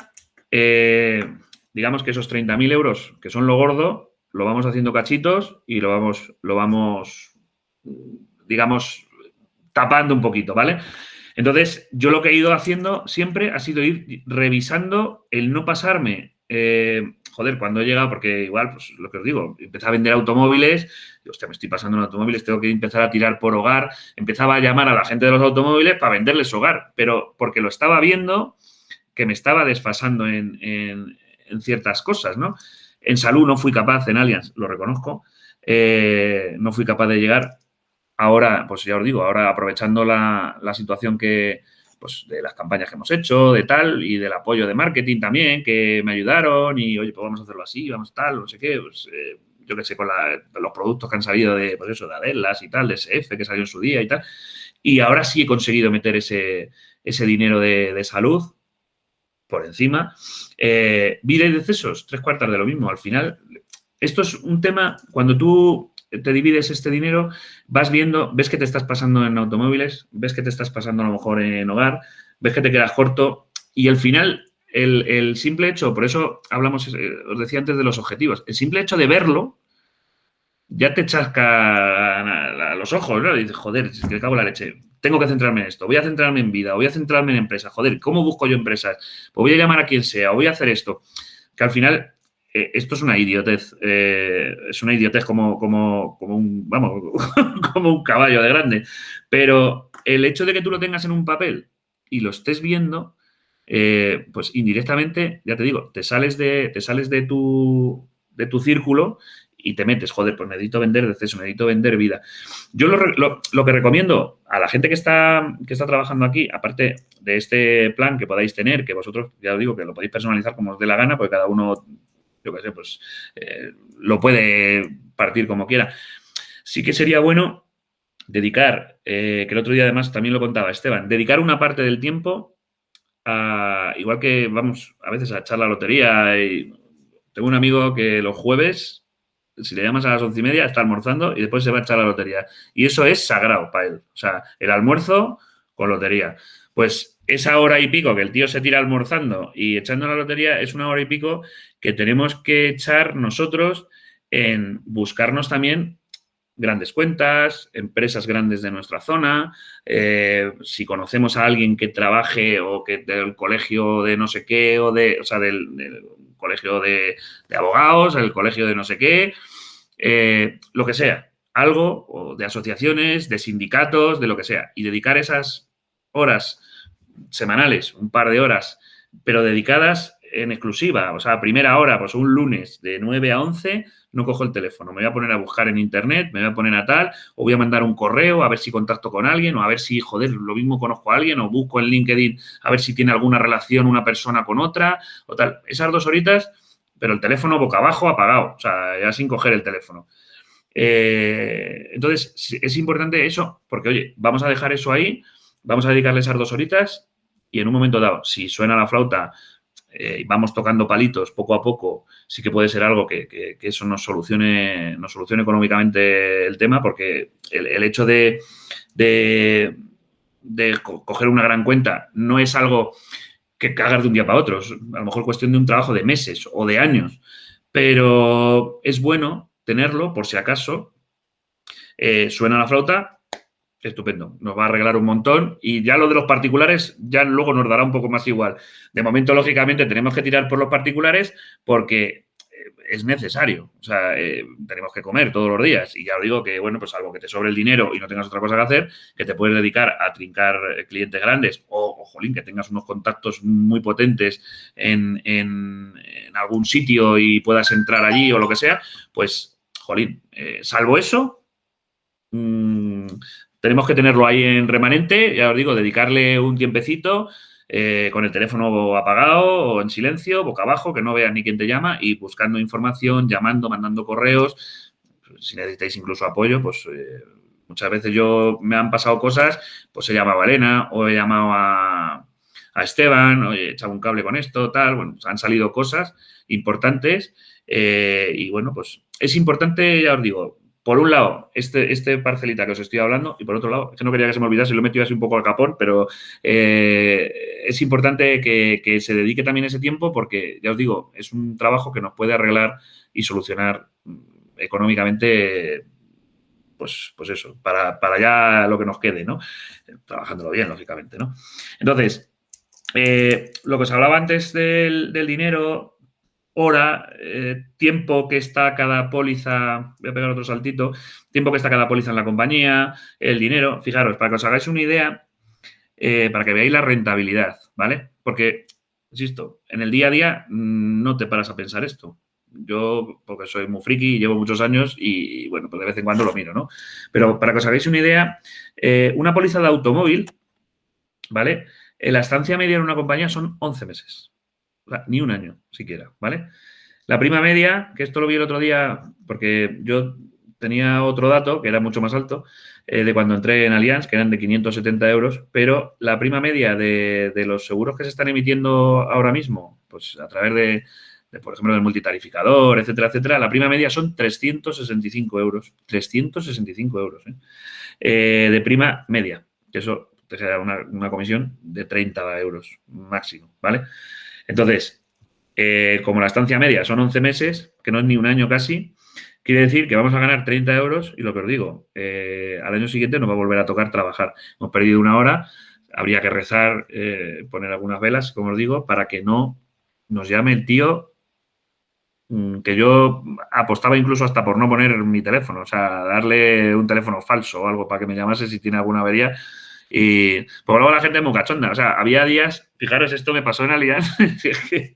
digamos que esos 30.000 euros, que son lo gordo, lo vamos haciendo cachitos y lo vamos, digamos, tapando un poquito, ¿vale? Entonces, yo lo que he ido haciendo siempre ha sido ir revisando el no pasarme. Cuando he llegado, porque igual, pues lo que os digo, empecé a vender automóviles, y, hostia, me estoy pasando en automóviles, tengo que empezar a tirar por hogar. Empezaba a llamar a la gente de los automóviles para venderles hogar, pero porque lo estaba viendo que me estaba desfasando en ciertas cosas, ¿no? En salud no fui capaz, en Allianz, lo reconozco, no fui capaz de llegar. Ahora, pues ya os digo, ahora aprovechando la situación pues de las campañas que hemos hecho, de tal, y del apoyo de marketing también, que me ayudaron, y oye, pues vamos a hacerlo así, vamos tal, no sé qué, pues yo qué sé, con los productos que han salido de, pues eso, de Adelas y tal, de SF que salió en su día y tal. Y ahora sí he conseguido meter ese dinero de salud por encima. Vida y decesos, 3/4 de lo mismo. Al final, esto es un tema, cuando tú te divides este dinero, vas viendo, ves que te estás pasando en automóviles, ves que te estás pasando a lo mejor en hogar, ves que te quedas corto y al final el simple hecho, por eso hablamos, os decía antes de los objetivos, el simple hecho de verlo ya te chasca a los ojos, ¿no? Y dices, joder, es que cago en la leche. Tengo que centrarme en esto, voy a centrarme en vida, voy a centrarme en empresa. Joder, ¿cómo busco yo empresas? Pues voy a llamar a quien sea, o voy a hacer esto. Que al final, esto es una idiotez. Es una idiotez como un, vamos, como un caballo de grande. Pero el hecho de que tú lo tengas en un papel y lo estés viendo, pues indirectamente, ya te digo, te sales de tu círculo y te metes, joder, pues necesito vender deceso, necesito vender vida. Yo lo que recomiendo a la gente que está trabajando aquí, aparte de este plan que podáis tener, que vosotros, ya os digo, que lo podéis personalizar como os dé la gana, porque cada uno yo qué sé, pues lo puede partir como quiera. Sí que sería bueno dedicar, que el otro día además también lo contaba Esteban, dedicar una parte del tiempo a, igual que vamos a veces a echar la lotería. Y tengo un amigo que los jueves, si le llamas a las 11:30, está almorzando y después se va a echar la lotería. Y eso es sagrado para él. O sea, el almuerzo con lotería. Pues esa hora y pico que el tío se tira almorzando y echando la lotería es una hora y pico que tenemos que echar nosotros en buscarnos también grandes cuentas, empresas grandes de nuestra zona, si conocemos a alguien que trabaje o que del colegio de no sé qué, o sea, del colegio de abogados, el colegio de no sé qué, lo que sea, algo, o de asociaciones, de sindicatos, de lo que sea, y dedicar esas horas semanales, un par de horas, pero dedicadas en exclusiva, o sea, a primera hora, pues un lunes de 9 a 11, no cojo el teléfono, me voy a poner a buscar en internet, me voy a poner a tal, o voy a mandar un correo a ver si contacto con alguien, o a ver si, joder, lo mismo conozco a alguien, o busco en LinkedIn a ver si tiene alguna relación una persona con otra, o tal. Esas 2 horitas, pero el teléfono boca abajo, apagado, o sea, ya sin coger el teléfono. Entonces, es importante eso, porque, oye, vamos a dejar eso ahí, vamos a dedicarle esas 2 horitas y en un momento dado, si suena la flauta y vamos tocando palitos poco a poco, sí que puede ser algo que eso nos solucione económicamente el tema, porque el hecho de coger una gran cuenta no es algo que cagas de un día para otro, es a lo mejor cuestión de un trabajo de meses o de años, pero es bueno tenerlo por si acaso suena la flauta, estupendo, nos va a arreglar un montón y ya lo de los particulares ya luego nos dará un poco más igual. De momento, lógicamente, tenemos que tirar por los particulares porque es necesario. O sea, tenemos que comer todos los días y ya os digo que, bueno, pues algo que te sobre el dinero y no tengas otra cosa que hacer, que te puedes dedicar a trincar clientes grandes o jolín, que tengas unos contactos muy potentes en algún sitio y puedas entrar allí o lo que sea, pues, jolín, salvo eso, tenemos que tenerlo ahí en remanente, ya os digo, dedicarle un tiempecito con el teléfono apagado o en silencio, boca abajo, que no veas ni quién te llama y buscando información, llamando, mandando correos. Si necesitáis incluso apoyo, pues muchas veces me han pasado cosas, pues he llamado a Elena o he llamado a Esteban, oye, he echado un cable con esto, tal. Bueno, pues han salido cosas importantes y bueno, pues es importante, ya os digo, por un lado, este parcelita que os estoy hablando, y por otro lado, es que no quería que se me olvidase, lo he metido así un poco al capón, pero es importante que se dedique también ese tiempo porque, ya os digo, es un trabajo que nos puede arreglar y solucionar económicamente, pues eso, para ya lo que nos quede, ¿no? Trabajándolo bien, lógicamente, ¿no? Entonces, lo que os hablaba antes del dinero, hora, tiempo que está cada póliza, voy a pegar otro saltito, tiempo que está cada póliza en la compañía, el dinero, fijaros, para que os hagáis una idea, para que veáis la rentabilidad, ¿vale? Porque, insisto, en el día a día no te paras a pensar esto. Yo, porque soy muy friki, llevo muchos años y, bueno, pues de vez en cuando lo miro, ¿no? Pero para que os hagáis una idea, una póliza de automóvil, ¿vale? La estancia media en una compañía son 11 meses. O sea, ni un año siquiera, ¿vale? La prima media, que esto lo vi el otro día porque yo tenía otro dato que era mucho más alto, de cuando entré en Allianz, que eran de 570 euros, pero la prima media de los seguros que se están emitiendo ahora mismo, pues a través por ejemplo, del multitarificador, etcétera, etcétera, la prima media son 365 euros. 365 euros, de prima media, que eso te será una comisión de 30 euros máximo, ¿vale? Entonces, como la estancia media son 11 meses, que no es ni un año casi, quiere decir que vamos a ganar 30 euros y lo que os digo, al año siguiente nos va a volver a tocar trabajar. Hemos perdido una hora, habría que rezar, poner algunas velas, como os digo, para que no nos llame el tío que yo apostaba incluso hasta por no poner mi teléfono, o sea, darle un teléfono falso o algo para que me llamase si tiene alguna avería. Y por luego la gente es muy cachonda, o sea, había días, fijaros, esto me pasó en Allianz, es que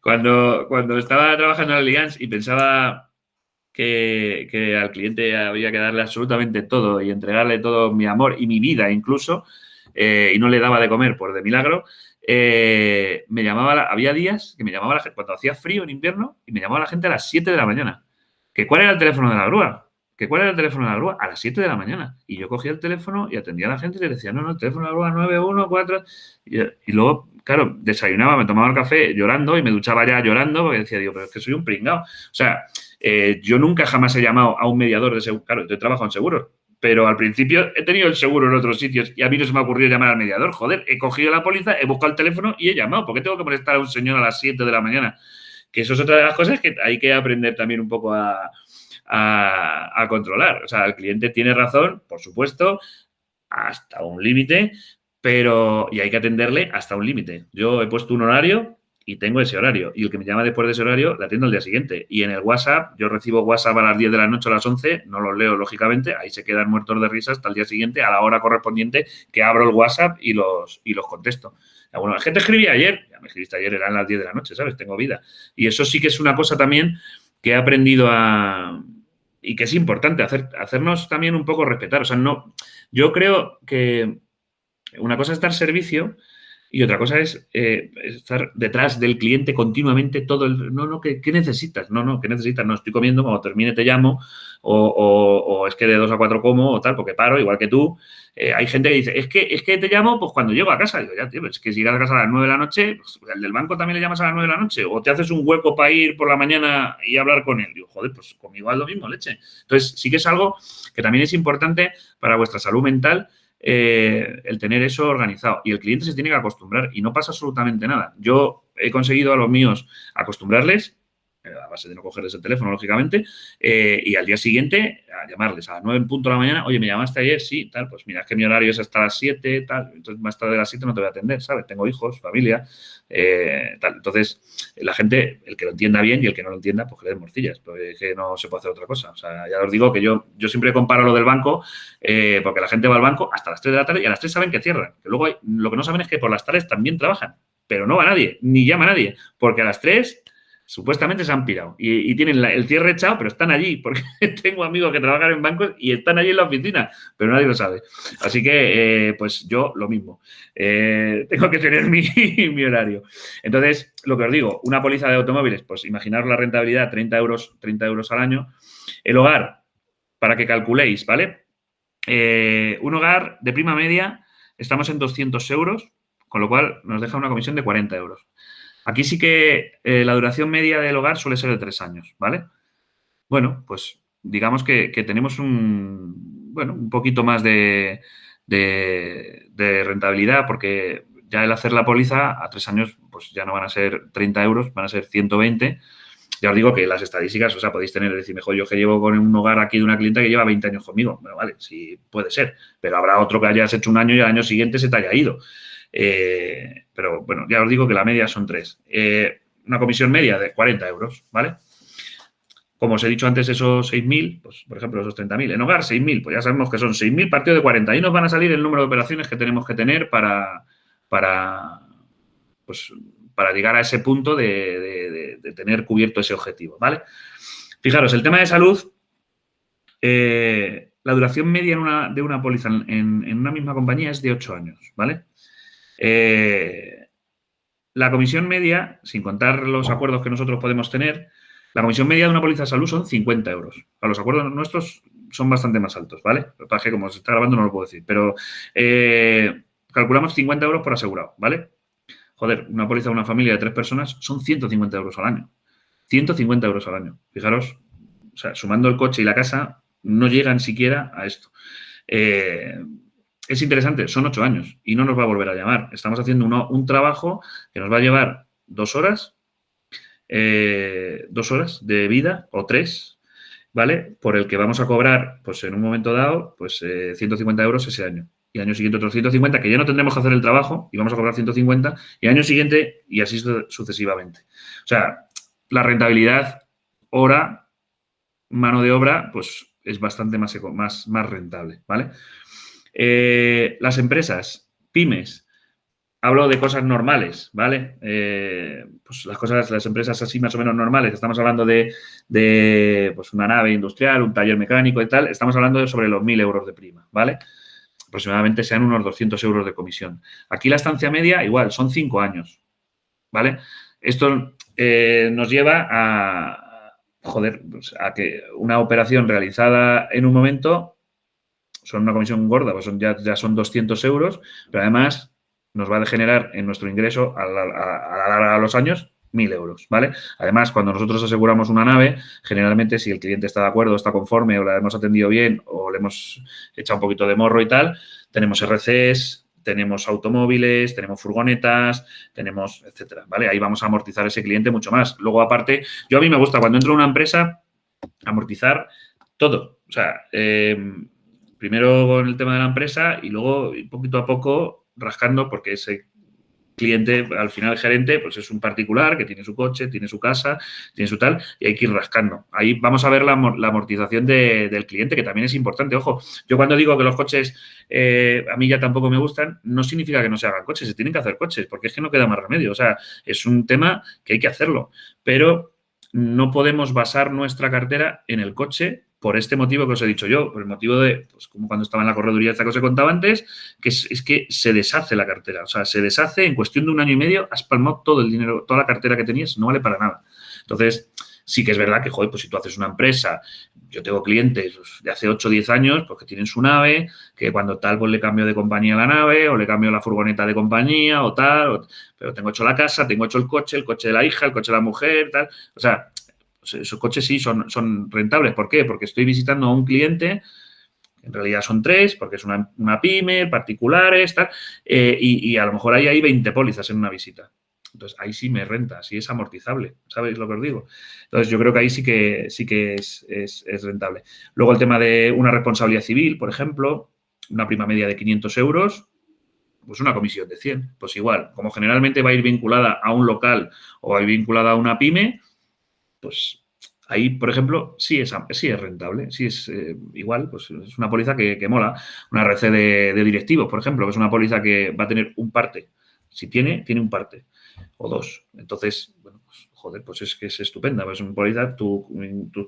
cuando estaba trabajando en Allianz y pensaba que al cliente había que darle absolutamente todo y entregarle todo mi amor y mi vida incluso, y no le daba de comer por de milagro, me llamaba, había días que me llamaba la gente, cuando hacía frío en invierno, y me llamaba la gente a las 7 de la mañana. ¿Que cuál era el teléfono de la grúa? ¿Que cuál era el teléfono de la grúa? A las 7 de la mañana. Y yo cogía el teléfono y atendía a la gente y le decía, no, el teléfono de la grúa 914. Y luego, claro, desayunaba, me tomaba el café llorando y me duchaba ya llorando porque decía, digo, pero es que soy un pringao. O sea, yo nunca jamás he llamado a un mediador de seguro. Claro, yo trabajo en seguros, pero al principio he tenido el seguro en otros sitios y a mí no se me ha ocurrido llamar al mediador. Joder, he cogido la póliza, he buscado el teléfono y he llamado. ¿Por qué tengo que molestar a un señor a las 7 de la mañana? Que eso es otra de las cosas que hay que aprender también un poco a controlar. O sea, el cliente tiene razón, por supuesto, hasta un límite, pero y hay que atenderle hasta un límite. Yo he puesto un horario y tengo ese horario. Y el que me llama después de ese horario, le atiendo al día siguiente. Y en el WhatsApp, yo recibo WhatsApp a las 10 de la noche, a las 11, no los leo, lógicamente, ahí se quedan muertos de risa hasta el día siguiente, a la hora correspondiente, que abro el WhatsApp y los contesto. Bueno, la gente escribía ayer, ya me escribiste ayer, eran las 10 de la noche, ¿sabes? Tengo vida. Y eso sí que es una cosa también que he aprendido y que es importante, hacernos también un poco respetar. O sea, no, yo creo que una cosa es dar servicio y otra cosa es estar detrás del cliente continuamente todo el... No, ¿qué necesitas? No, ¿qué necesitas? No, estoy comiendo, cuando termine te llamo o es que de 2 a 4 como o tal, porque paro, igual que tú. Hay gente que dice, es que te llamo pues cuando llego a casa. Digo, ya, tío, es que si llegas a casa a las 9 de la noche, pues, el del banco también le llamas a las 9 de la noche o te haces un hueco para ir por la mañana y hablar con él. Digo, joder, pues conmigo es lo mismo, leche. Entonces, sí que es algo que también es importante para vuestra salud mental, el tener eso organizado. Y el cliente se tiene que acostumbrar y no pasa absolutamente nada. Yo he conseguido a los míos acostumbrarles, a base de no cogerles el teléfono, lógicamente, y al día siguiente a llamarles a las 9 en punto de la mañana, oye, ¿me llamaste ayer? Sí, tal, pues mira, es que mi horario es hasta las 7, tal, entonces más tarde de las 7 no te voy a atender, ¿sabes? Tengo hijos, familia, tal. Entonces, la gente, el que lo entienda bien y el que no lo entienda, pues que le den morcillas, porque es que no se puede hacer otra cosa. O sea, ya os digo que yo siempre comparo lo del banco, porque la gente va al banco hasta las 3 de la tarde y a las 3 saben que cierran. Que luego lo que no saben es que por las tardes también trabajan, pero no va nadie, ni llama a nadie, porque a las 3 supuestamente se han pirado y tienen el cierre echado, pero están allí, porque tengo amigos que trabajan en bancos y están allí en la oficina, pero nadie lo sabe. Así que, pues yo lo mismo. Tengo que tener mi horario. Entonces, lo que os digo, una póliza de automóviles, pues imaginaros la rentabilidad, 30 euros al año. El hogar, para que calculéis, ¿vale? Un hogar de prima media, estamos en 200 euros, con lo cual nos deja una comisión de 40 euros. Aquí sí que la duración media del hogar suele ser de 3 años, ¿vale? Bueno, pues digamos que tenemos un poquito más de rentabilidad porque ya el hacer la póliza a 3 años pues ya no van a ser 30 euros, van a ser 120. Ya os digo que las estadísticas, o sea, podéis tener, decir, mejor yo que llevo con un hogar aquí de una clienta que lleva 20 años conmigo. Bueno, vale, sí puede ser, pero habrá otro que hayas hecho un año y al año siguiente se te haya ido. Pero bueno, ya os digo que la media son 3. Una comisión media de 40 euros, ¿vale? Como os he dicho antes, esos 6.000, pues por ejemplo, esos 30.000. En hogar, 6.000, pues ya sabemos que son 6.000 partido de 40. Ahí nos van a salir el número de operaciones que tenemos que tener para llegar a ese punto de tener cubierto ese objetivo, ¿vale? Fijaros, el tema de salud, la duración media de una póliza en una misma compañía es de 8 años, ¿vale? La comisión media, sin contar los acuerdos que nosotros podemos tener, la comisión media de una póliza de salud son 50 euros. Para los acuerdos nuestros son bastante más altos, ¿vale? Lo que pasa es que como se está grabando no lo puedo decir, pero calculamos 50 euros por asegurado, ¿vale? Joder, una póliza de una familia de 3 personas son 150 euros al año. 150 euros al año. Fijaros, o sea, sumando el coche y la casa, no llegan siquiera a esto. Es interesante, son 8 años y no nos va a volver a llamar. Estamos haciendo un trabajo que nos va a llevar 2 horas, 2 horas de vida o 3, ¿vale? Por el que vamos a cobrar, pues en un momento dado, pues 150 euros ese año. Y al año siguiente otros 150, que ya no tendremos que hacer el trabajo y vamos a cobrar 150, y al año siguiente y así sucesivamente. O sea, la rentabilidad hora, mano de obra, pues es bastante más rentable, ¿vale? Las empresas, pymes, hablo de cosas normales, ¿vale? Pues las empresas así más o menos normales, estamos hablando de pues una nave industrial, un taller mecánico y tal, estamos hablando de sobre los 1.000 euros de prima, ¿vale? aproximadamente sean unos 200 euros de comisión. Aquí la estancia media, igual, son 5 años, ¿vale? Esto nos lleva pues, a que una operación realizada en un momento son una comisión gorda, pues ya son 200 euros, pero además nos va a generar en nuestro ingreso a los años 1.000 euros, ¿vale? Además, cuando nosotros aseguramos una nave, generalmente si el cliente está de acuerdo, está conforme o la hemos atendido bien o le hemos echado un poquito de morro y tal, tenemos RCs, tenemos automóviles, tenemos furgonetas, tenemos, etcétera, ¿vale? Ahí vamos a amortizar ese cliente mucho más. Luego, aparte, a mí me gusta cuando entro en una empresa amortizar todo. O sea, primero con el tema de la empresa y luego poquito a poco rascando porque ese cliente, al final el gerente, pues es un particular que tiene su coche, tiene su casa, tiene su tal, y hay que ir rascando. Ahí vamos a ver la amortización del cliente, que también es importante. Ojo, yo cuando digo que los coches a mí ya tampoco me gustan, no significa que no se hagan coches, se tienen que hacer coches, porque es que no queda más remedio. O sea, es un tema que hay que hacerlo, pero no podemos basar nuestra cartera en el coche por este motivo que os he dicho yo, por el motivo de, pues como cuando estaba en la correduría, esta cosa que contaba antes, que es que se deshace la cartera. O sea, se deshace en cuestión de 1 año y medio, has palmado todo el dinero, toda la cartera que tenías, no vale para nada. Entonces, sí que es verdad que, joder, pues si tú haces una empresa, yo tengo clientes de hace 8 o 10 años, pues que tienen su nave, que cuando tal, pues le cambio de compañía a la nave, o le cambio la furgoneta de compañía, o tal, pero tengo hecho la casa, tengo hecho el coche de la hija, el coche de la mujer, tal. O sea, esos coches sí son rentables. ¿Por qué? Porque estoy visitando a un cliente, en realidad son 3, porque es una pyme, particulares, tal, y a lo mejor ahí hay 20 pólizas en una visita. Entonces, ahí sí me renta, sí es amortizable, ¿sabéis lo que os digo? Entonces, yo creo que ahí sí que es rentable. Luego, el tema de una responsabilidad civil, por ejemplo, una prima media de 500 euros, pues una comisión de 100. Pues igual, como generalmente va a ir vinculada a un local o va a ir vinculada a una pyme, pues ahí, por ejemplo, sí es rentable, sí es igual, pues es una póliza que mola. Una RC de directivos, por ejemplo, que es una póliza que va a tener un parte. Si tiene un parte o 2. Entonces, bueno, pues, joder, pues es que es estupenda. Pues una póliza, tus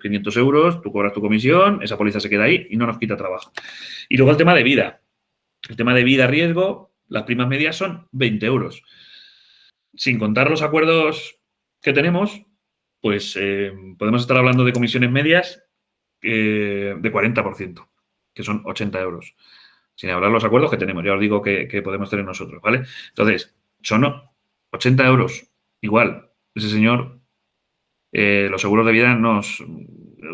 500 euros, tú cobras tu comisión, esa póliza se queda ahí y no nos quita trabajo. Y luego el tema de vida. El tema de vida riesgo, las primas medias son 20 euros. Sin contar los acuerdos que tenemos, pues podemos estar hablando de comisiones medias de 40%, que son 80 euros. Sin hablar los acuerdos que tenemos, ya os digo que podemos tener nosotros, ¿vale? Entonces, son 80 euros. Igual, ese señor, los seguros de vida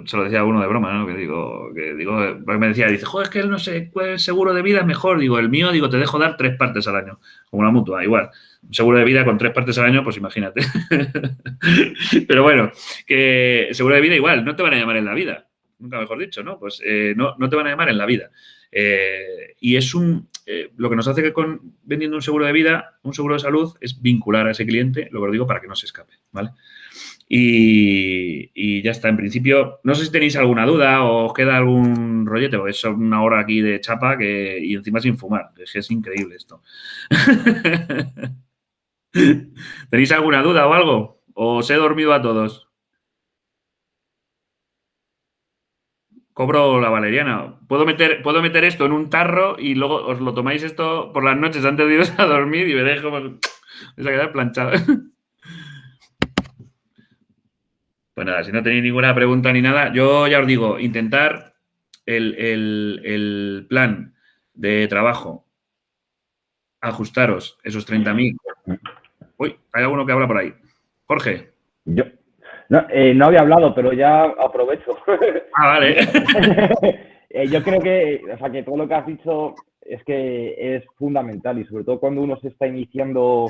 se lo decía a uno de broma, ¿no? Me decía, dice, joder, es que él no sé cuál seguro de vida es mejor. Digo, el mío, te dejo dar 3 partes al año, como una mutua, igual. Un seguro de vida con 3 partes al año, pues imagínate. Pero bueno, que seguro de vida igual, no te van a llamar en la vida, nunca mejor dicho, ¿no? Pues no te van a llamar en la vida. Y es lo que nos hace que vendiendo un seguro de vida, un seguro de salud, es vincular a ese cliente, lo que os digo, para que no se escape, ¿vale? Y ya está, en principio, no sé si tenéis alguna duda o os queda algún rollete, porque es 1 hora aquí de chapa y encima sin fumar, es increíble esto. ¿Tenéis alguna duda o algo? ¿O os he dormido a todos? Cobro la valeriana. Puedo meter esto en un tarro y luego os lo tomáis esto por las noches antes de iros a dormir y veréis cómo vais a quedar planchado. Pues nada, si no tenéis ninguna pregunta ni nada, yo ya os digo, intentar el plan de trabajo, ajustaros esos 30.000. Uy, hay alguno que habla por ahí. Jorge. Yo no había hablado, pero ya aprovecho. Ah, vale. Yo creo que todo lo que has dicho es que es fundamental y sobre todo cuando uno se está iniciando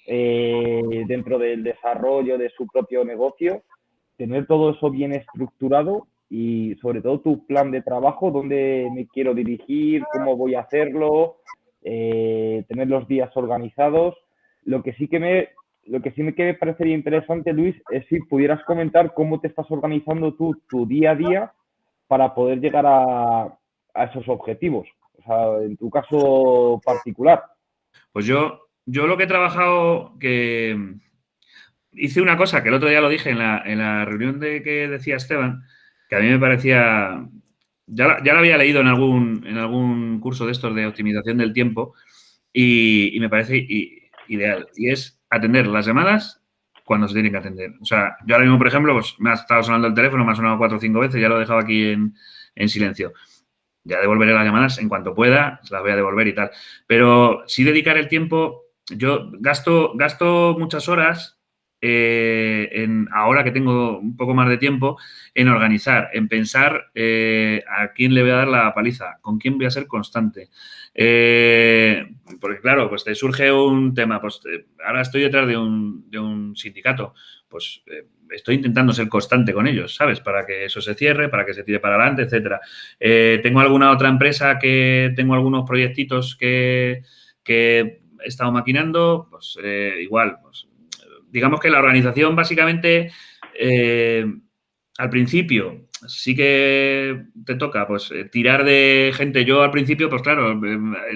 dentro del desarrollo de su propio negocio, tener todo eso bien estructurado y sobre todo tu plan de trabajo, dónde me quiero dirigir, cómo voy a hacerlo, tener los días organizados. Lo que sí me parecería interesante, Luis, es si pudieras comentar cómo te estás organizando tú tu día a día para poder llegar a esos objetivos. O sea, en tu caso particular. Pues yo lo que he trabajado, que hice una cosa que el otro día lo dije en la reunión que decía Esteban, que a mí me parecía ya la había leído en algún curso de estos de optimización del tiempo y me parece ideal. Y es atender las llamadas cuando se tienen que atender. O sea, yo ahora mismo, por ejemplo, pues me ha estado sonando el teléfono, me ha sonado 4 o 5 veces, ya lo he dejado aquí en silencio. Ya devolveré las llamadas en cuanto pueda, se las voy a devolver y tal. Pero sí dedicar el tiempo, yo gasto muchas horas ahora que tengo un poco más de tiempo, en organizar, en pensar a quién le voy a dar la paliza, con quién voy a ser constante. Porque claro, pues te surge un tema, pues ahora estoy detrás de un sindicato, pues estoy intentando ser constante con ellos, ¿sabes? Para que eso se cierre, para que se tire para adelante, etcétera. Tengo alguna otra empresa que tengo algunos proyectitos que he estado maquinando, pues igual, pues, digamos que la organización básicamente al principio sí que te toca pues tirar de gente. Yo al principio, pues claro,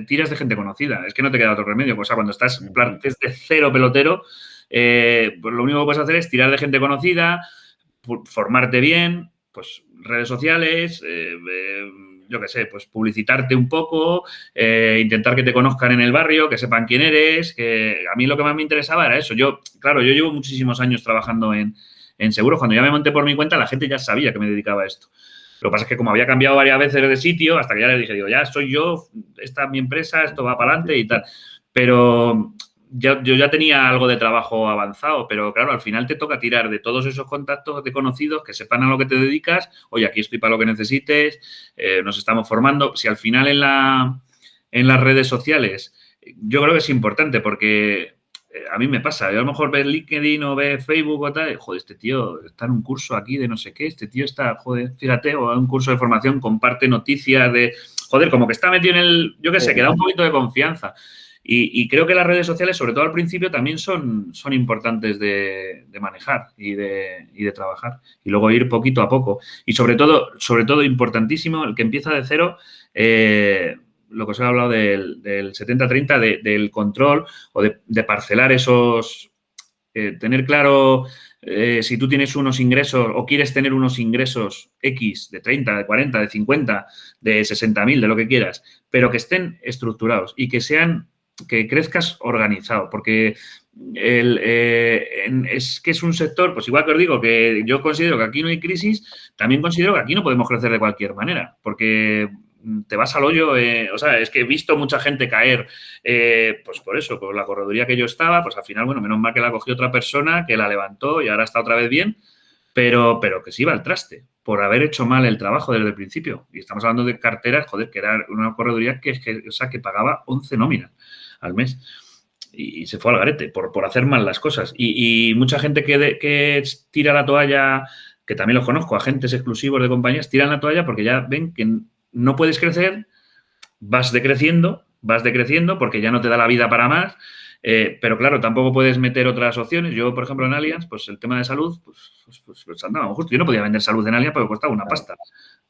tiras de gente conocida. Es que no te queda otro remedio. Pues, o sea, cuando estás desde cero pelotero, pues lo único que puedes hacer es tirar de gente conocida, formarte bien, pues redes sociales, yo qué sé, pues publicitarte un poco, intentar que te conozcan en el barrio, que sepan quién eres, que a mí lo que más me interesaba era eso. Yo llevo muchísimos años trabajando en seguros. Cuando ya me monté por mi cuenta, la gente ya sabía que me dedicaba a esto. Lo que pasa es que como había cambiado varias veces de sitio, hasta que ya les dije, digo, ya soy yo, esta es mi empresa, esto va para adelante y tal. Pero yo ya tenía algo de trabajo avanzado, pero claro, al final te toca tirar de todos esos contactos de conocidos que sepan a lo que te dedicas. Oye, aquí estoy para lo que necesites, nos estamos formando. Si al final en las redes sociales, yo creo que es importante porque a mí me pasa. Yo a lo mejor ves LinkedIn o ves Facebook o tal, joder, este tío está en un curso aquí de no sé qué, este tío está, joder, fíjate, o en un curso de formación, comparte noticias de, joder, como que está metido en el, yo qué sé, que da un poquito de confianza. Y creo que las redes sociales, sobre todo al principio, también son importantes de manejar y de trabajar. Y luego ir poquito a poco. Y sobre todo importantísimo, el que empieza de cero, lo que os he hablado del 70-30, del control o de parcelar esos... tener claro si tú tienes unos ingresos o quieres tener unos ingresos X de 30, de 40, de 50, de 60.000, de lo que quieras, pero que estén estructurados y que crezcas organizado, porque es que es un sector, pues igual que os digo, que yo considero que aquí no hay crisis, también considero que aquí no podemos crecer de cualquier manera, porque te vas al hoyo, o sea, es que he visto mucha gente caer, pues por eso, por la correduría que yo estaba, pues al final, bueno, menos mal que la cogió otra persona, que la levantó y ahora está otra vez bien, pero que se iba al traste por haber hecho mal el trabajo desde el principio. Y estamos hablando de carteras, joder, que era una correduría que pagaba 11 nóminas al mes. Y se fue al garete por hacer mal las cosas. Y mucha gente que tira la toalla, que también los conozco, agentes exclusivos de compañías, tiran la toalla porque ya ven que no puedes crecer, vas decreciendo porque ya no te da la vida para más. Pero claro, tampoco puedes meter otras opciones. Yo, por ejemplo, en Allianz, pues el tema de salud, pues andábamos justo. Yo no podía vender salud en Allianz porque costaba una pasta.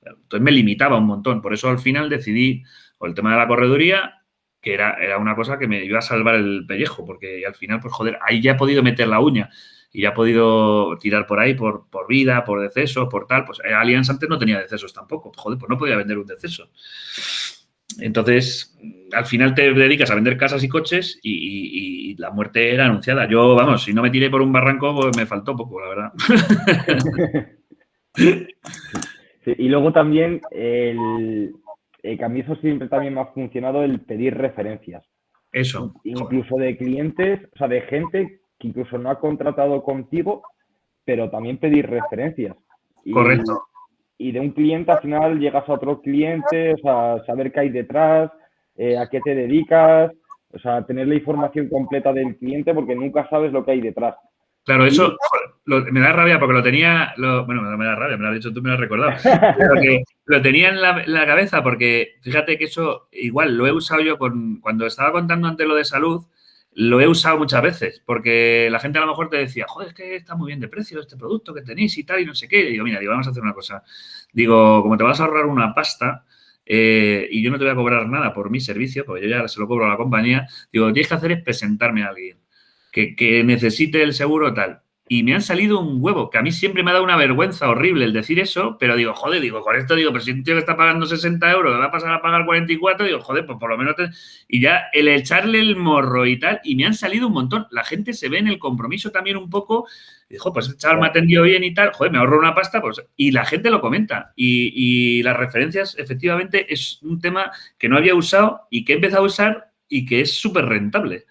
Entonces me limitaba un montón. Por eso al final decidí, o el tema de la correduría, que era una cosa que me iba a salvar el pellejo, porque al final, pues joder, ahí ya he podido meter la uña y ya he podido tirar por ahí por vida, por decesos, por tal. Pues Allianz antes no tenía decesos tampoco. Joder, pues no podía vender un deceso. Entonces, al final te dedicas a vender casas y coches y la muerte era anunciada. Yo, vamos, si no me tiré por un barranco, pues me faltó poco, la verdad. Sí, y luego también que a mí eso siempre también me ha funcionado el pedir referencias. Eso. Incluso de clientes, o sea, de gente que incluso no ha contratado contigo, pero también pedir referencias. Correcto. Y de un cliente al final llegas a otro cliente, o sea, saber qué hay detrás, a qué te dedicas, o sea, tener la información completa del cliente porque nunca sabes lo que hay detrás. Claro, eso me da rabia porque lo tenía, bueno, no me da rabia, me lo has dicho tú, me lo has recordado, pero que lo tenía en la cabeza porque fíjate que eso igual lo he usado yo cuando estaba contando antes lo de salud, lo he usado muchas veces porque la gente a lo mejor te decía, joder, es que está muy bien de precio este producto que tenéis y tal y no sé qué. Y digo, mira, vamos a hacer una cosa. Digo, como te vas a ahorrar una pasta y yo no te voy a cobrar nada por mi servicio, porque yo ya se lo cobro a la compañía, digo, lo que tienes que hacer es presentarme a alguien que necesite el seguro tal. y me han salido un huevo, que a mí siempre me ha dado una vergüenza horrible el decir eso, pero digo, joder, digo, con esto digo, pero si un tío que está pagando 60 euros me va a pasar a pagar 44, digo, joder, pues por lo menos... Y ya el echarle el morro y tal, y me han salido un montón. La gente se ve en el compromiso también un poco, dijo, pues este chaval me ha atendido bien y tal, joder, me ahorro una pasta, pues... Y la gente lo comenta. Y las referencias, efectivamente, es un tema que no había usado y que he empezado a usar y que es súper rentable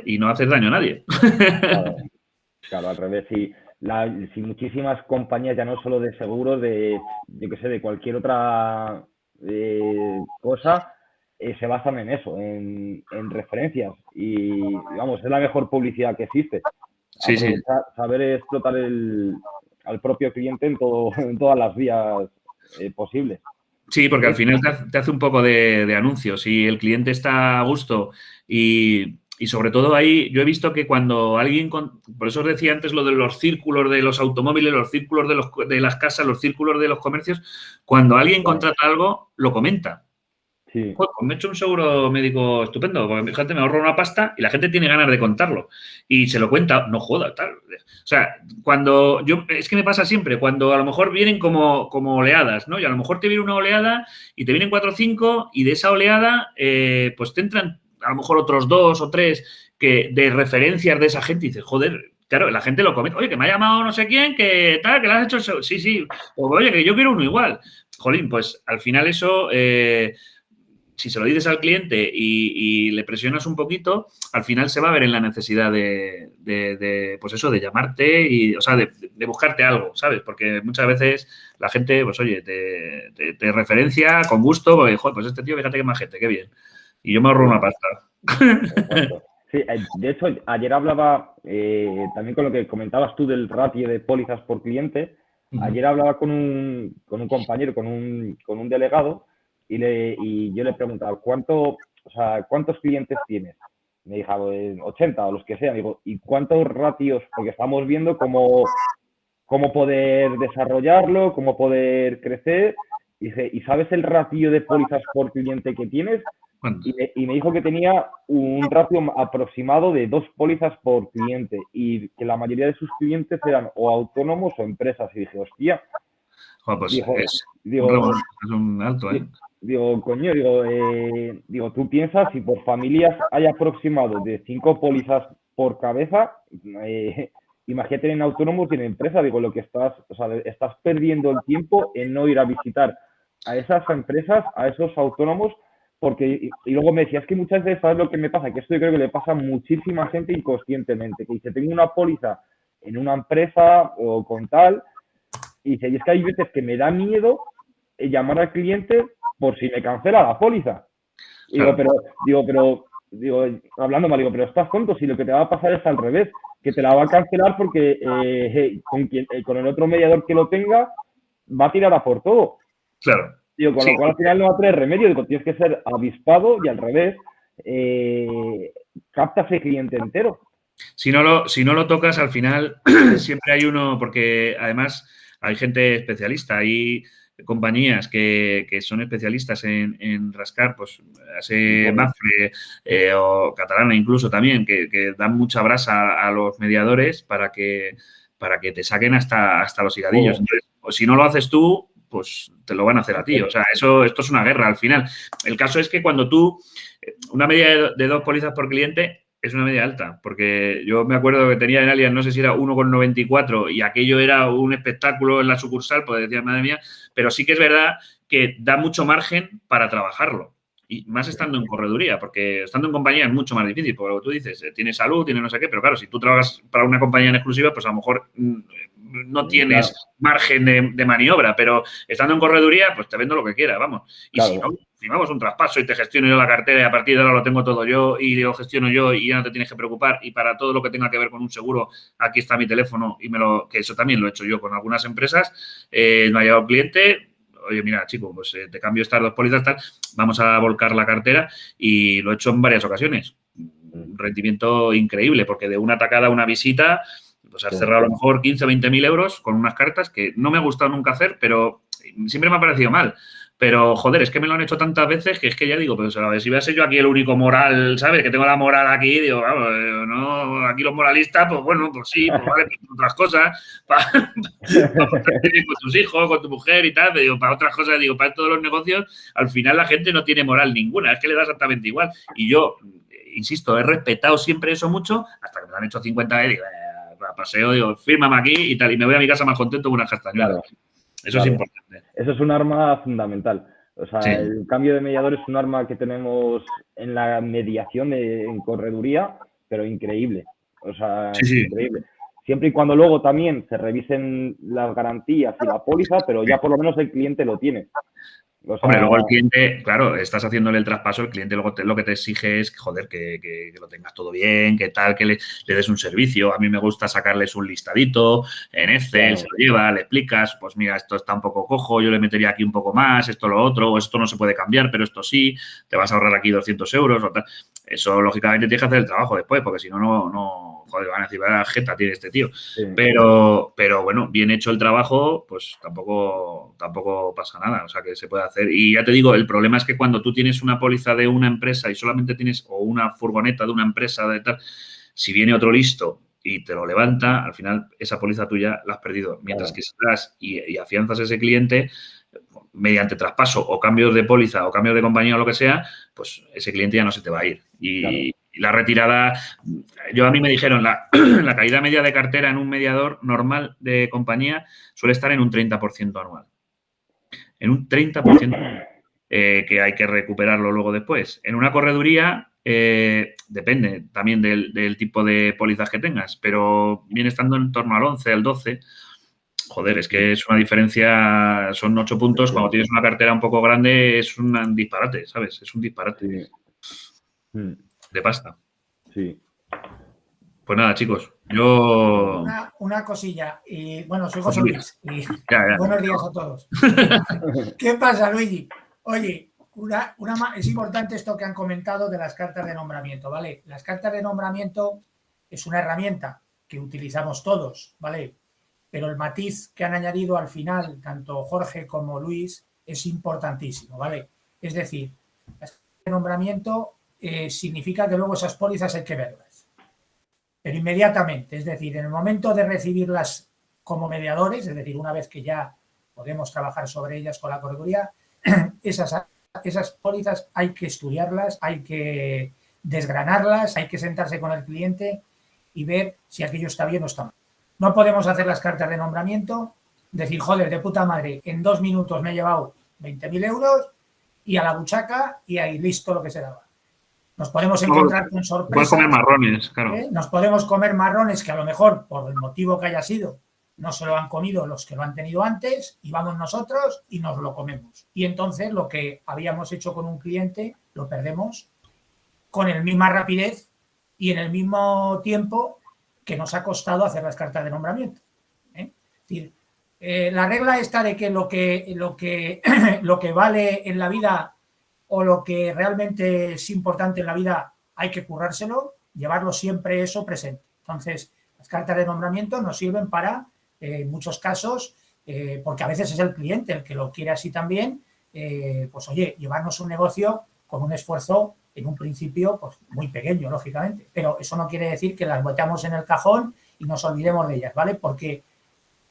y no haces daño a nadie. Claro, claro, al revés. Si muchísimas compañías, ya no solo de seguros, yo qué sé, de cualquier otra cosa, se basan en eso, en referencias. Y, vamos, es la mejor publicidad que existe. Sí, sí. Saber explotar al propio cliente en todas las vías posibles. Sí, porque al final te hace un poco de anuncio. Si el cliente está a gusto y sobre todo ahí, yo he visto que cuando alguien, por eso os decía antes lo de los círculos de los automóviles, los círculos de las casas, los círculos de los comercios, cuando alguien contrata algo, lo comenta. Sí. Pues me he hecho un seguro médico estupendo, porque mi gente me ahorra una pasta y la gente tiene ganas de contarlo. Y se lo cuenta, no joda, tal. O sea, es que me pasa siempre, cuando a lo mejor vienen como oleadas, ¿no? Y a lo mejor te viene una oleada y te vienen 4 o 5 y de esa oleada, pues te entran a lo mejor otros 2 o 3 de referencias de esa gente y dices, joder, claro, la gente lo comenta, oye, que me ha llamado no sé quién, que tal, que le has hecho eso. Sí, sí, o, oye, que yo quiero uno igual. Jolín, pues al final eso... si se lo dices al cliente y le presionas un poquito, al final se va a ver en la necesidad pues eso, de llamarte y, o sea, de buscarte algo, ¿sabes? Porque muchas veces la gente, pues oye, te referencia con gusto, porque, joder, pues este tío, fíjate qué majete, qué bien. Y yo me ahorro una pasta. Exacto. Sí, de hecho, ayer hablaba, también con lo que comentabas tú del ratio de pólizas por cliente, ayer hablaba con un compañero, con un delegado, y yo le preguntaba, ¿cuántos clientes tienes? Me dijo, 80 o los que sean. Digo, ¿y cuántos ratios? Porque estamos viendo cómo poder desarrollarlo, cómo poder crecer. Y dije, ¿y sabes el ratio de pólizas por cliente que tienes? Y me dijo que tenía un ratio aproximado de 2 pólizas por cliente y que la mayoría de sus clientes eran o autónomos o empresas. Y dije, hostia. Pues es un alto, ¿eh? Digo, coño, digo, tú piensas si por familias hay aproximado de 5 pólizas por cabeza, imagínate en autónomos y en empresa, digo, lo que estás perdiendo el tiempo en no ir a visitar a esas empresas, a esos autónomos, porque, y luego me decía, es que muchas veces, ¿sabes lo que me pasa? Que esto yo creo que le pasa a muchísima gente inconscientemente, que dice, tengo una póliza en una empresa o con tal, y dice, y es que hay veces que me da miedo llamar al cliente por si me cancela la póliza. Digo, pero hablando mal, digo, pero estás tonto, si lo que te va a pasar es al revés, que te la va a cancelar porque con el otro mediador que lo tenga va a tirar a por todo. Claro. Digo, con lo cual al final no va a tener remedio, digo, tienes que ser avispado y al revés, captas el cliente entero. Si no lo tocas, al final siempre hay uno, porque además hay gente especialista, hay compañías que son especialistas en rascar, pues, Mapfre o Catalana incluso también, que dan mucha brasa a los mediadores para que te saquen hasta los higadillos. Entonces, o si no lo haces tú, pues te lo van a hacer a ti. O sea, esto es una guerra al final. El caso es que cuando una media de 2 pólizas por cliente es una media alta, porque yo me acuerdo que tenía en Allianz, no sé si era 1,94 y aquello era un espectáculo en la sucursal, pues decía, madre mía, pero sí que es verdad que da mucho margen para trabajarlo. Y más estando en correduría, porque estando en compañía es mucho más difícil, porque tú dices, tienes salud, tienes no sé qué, pero claro, si tú trabajas para una compañía en exclusiva, pues a lo mejor no tienes margen de maniobra, pero estando en correduría, pues te vendo lo que quieras, vamos. Y si no, firmamos un traspaso y te gestiono yo la cartera y a partir de ahora lo tengo todo yo y lo gestiono yo y ya no te tienes que preocupar. Y para todo lo que tenga que ver con un seguro, aquí está mi teléfono y que eso también lo he hecho yo con algunas empresas. Me ha llegado el cliente, oye, mira, chico, pues te cambio estas 2 pólizas, tal, vamos a volcar la cartera y lo he hecho en varias ocasiones. Un rendimiento increíble, porque de una tacada a una visita, pues has cerrado a lo mejor 15 o 20 mil euros con unas cartas que no me ha gustado nunca hacer, pero siempre me ha parecido mal. Pero, joder, es que me lo han hecho tantas veces que es que ya digo, pues a ver, si voy a ser yo aquí el único moral, ¿sabes? Que tengo la moral aquí, digo, vamos, no, aquí los moralistas, pues bueno, pues sí, pues vale, pues otras cosas, para con tus hijos, con tu mujer y tal, pero digo, para otras cosas, digo, para todos los negocios, al final la gente no tiene moral ninguna, es que le da exactamente igual. Y yo, insisto, he respetado siempre eso mucho, hasta que me lo han hecho 50 veces, digo, paseo, digo, fírmame aquí y tal, y me voy a mi casa más contento con unas castañuelas. Claro. Eso es importante. Eso es un arma fundamental. O sea, Sí. el cambio de mediador es un arma que tenemos en la mediación en correduría, pero increíble. O sea, Sí. increíble. Siempre y cuando luego también se revisen las garantías y la póliza, pero ya por lo menos el cliente lo tiene. O sea, hombre, luego el cliente, claro, estás haciéndole el traspaso, el cliente luego lo que te exige es, joder, que lo tengas todo bien, que tal, que le des un servicio. A mí me gusta sacarles un listadito en Excel, claro. se lo lleva, le explicas, pues mira, esto está un poco cojo, yo le metería aquí un poco más, esto lo otro, o esto no se puede cambiar, pero esto sí, te vas a ahorrar aquí 200 euros o tal. Eso, lógicamente, tienes que hacer el trabajo después, porque si no, no, joder, van a decir, vaya jeta tiene este tío. Sí. Pero bueno, bien hecho el trabajo, pues tampoco pasa nada, o sea, que se puede hacer. Y ya te digo, el problema es que cuando tú tienes una póliza de una empresa y solamente tienes, o una furgoneta de una empresa de tal, si viene otro listo y te lo levanta, al final esa póliza tuya la has perdido. Mientras que si das y afianzas a ese cliente mediante traspaso o cambios de póliza o cambios de compañía o lo que sea, pues ese cliente ya no se te va a ir. Y la retirada, a mí me dijeron, la caída media de cartera en un mediador normal de compañía suele estar en un 30% anual. En un 30% que hay que recuperarlo luego después. En una correduría depende también del tipo de pólizas que tengas, pero viene estando en torno al 11, al 12. Joder, es que es una diferencia, son 8 puntos. Sí. Cuando tienes una cartera un poco grande es un disparate, ¿sabes? Es un disparate. Sí. De pasta. Sí. Pues nada, chicos, yo... Una cosilla. Y, bueno, soy José Luis. Y buenos días a todos. ¿Qué pasa, Luigi? Oye, es importante esto que han comentado de las cartas de nombramiento, ¿vale? Las cartas de nombramiento es una herramienta que utilizamos todos, ¿vale? Pero el matiz que han añadido al final, tanto Jorge como Luis, es importantísimo, ¿vale? Es decir, las cartas de nombramiento significa que luego esas pólizas hay que verlas. Pero inmediatamente, es decir, en el momento de recibirlas como mediadores, es decir, una vez que ya podemos trabajar sobre ellas con la correduría, esas pólizas hay que estudiarlas, hay que desgranarlas, hay que sentarse con el cliente y ver si aquello está bien o está mal. No podemos hacer las cartas de nombramiento, decir, joder, de puta madre, en 2 minutos me he llevado 20.000 euros y a la buchaca y ahí listo lo que se daba. Nos podemos encontrar con sorpresas. Puedes comer marrones, claro. Nos podemos comer marrones que a lo mejor, por el motivo que haya sido, no se lo han comido los que lo han tenido antes y vamos nosotros y nos lo comemos. Y entonces lo que habíamos hecho con un cliente lo perdemos con la misma rapidez y en el mismo tiempo que nos ha costado hacer las cartas de nombramiento. Es decir, la regla está de que lo que vale en la vida o lo que realmente es importante en la vida hay que currárselo, llevarlo siempre eso presente. Entonces, las cartas de nombramiento nos sirven para, en muchos casos, porque a veces es el cliente el que lo quiere así también, pues oye, llevarnos un negocio con un esfuerzo en un principio pues muy pequeño, lógicamente. Pero eso no quiere decir que las metamos en el cajón y nos olvidemos de ellas, ¿vale? Porque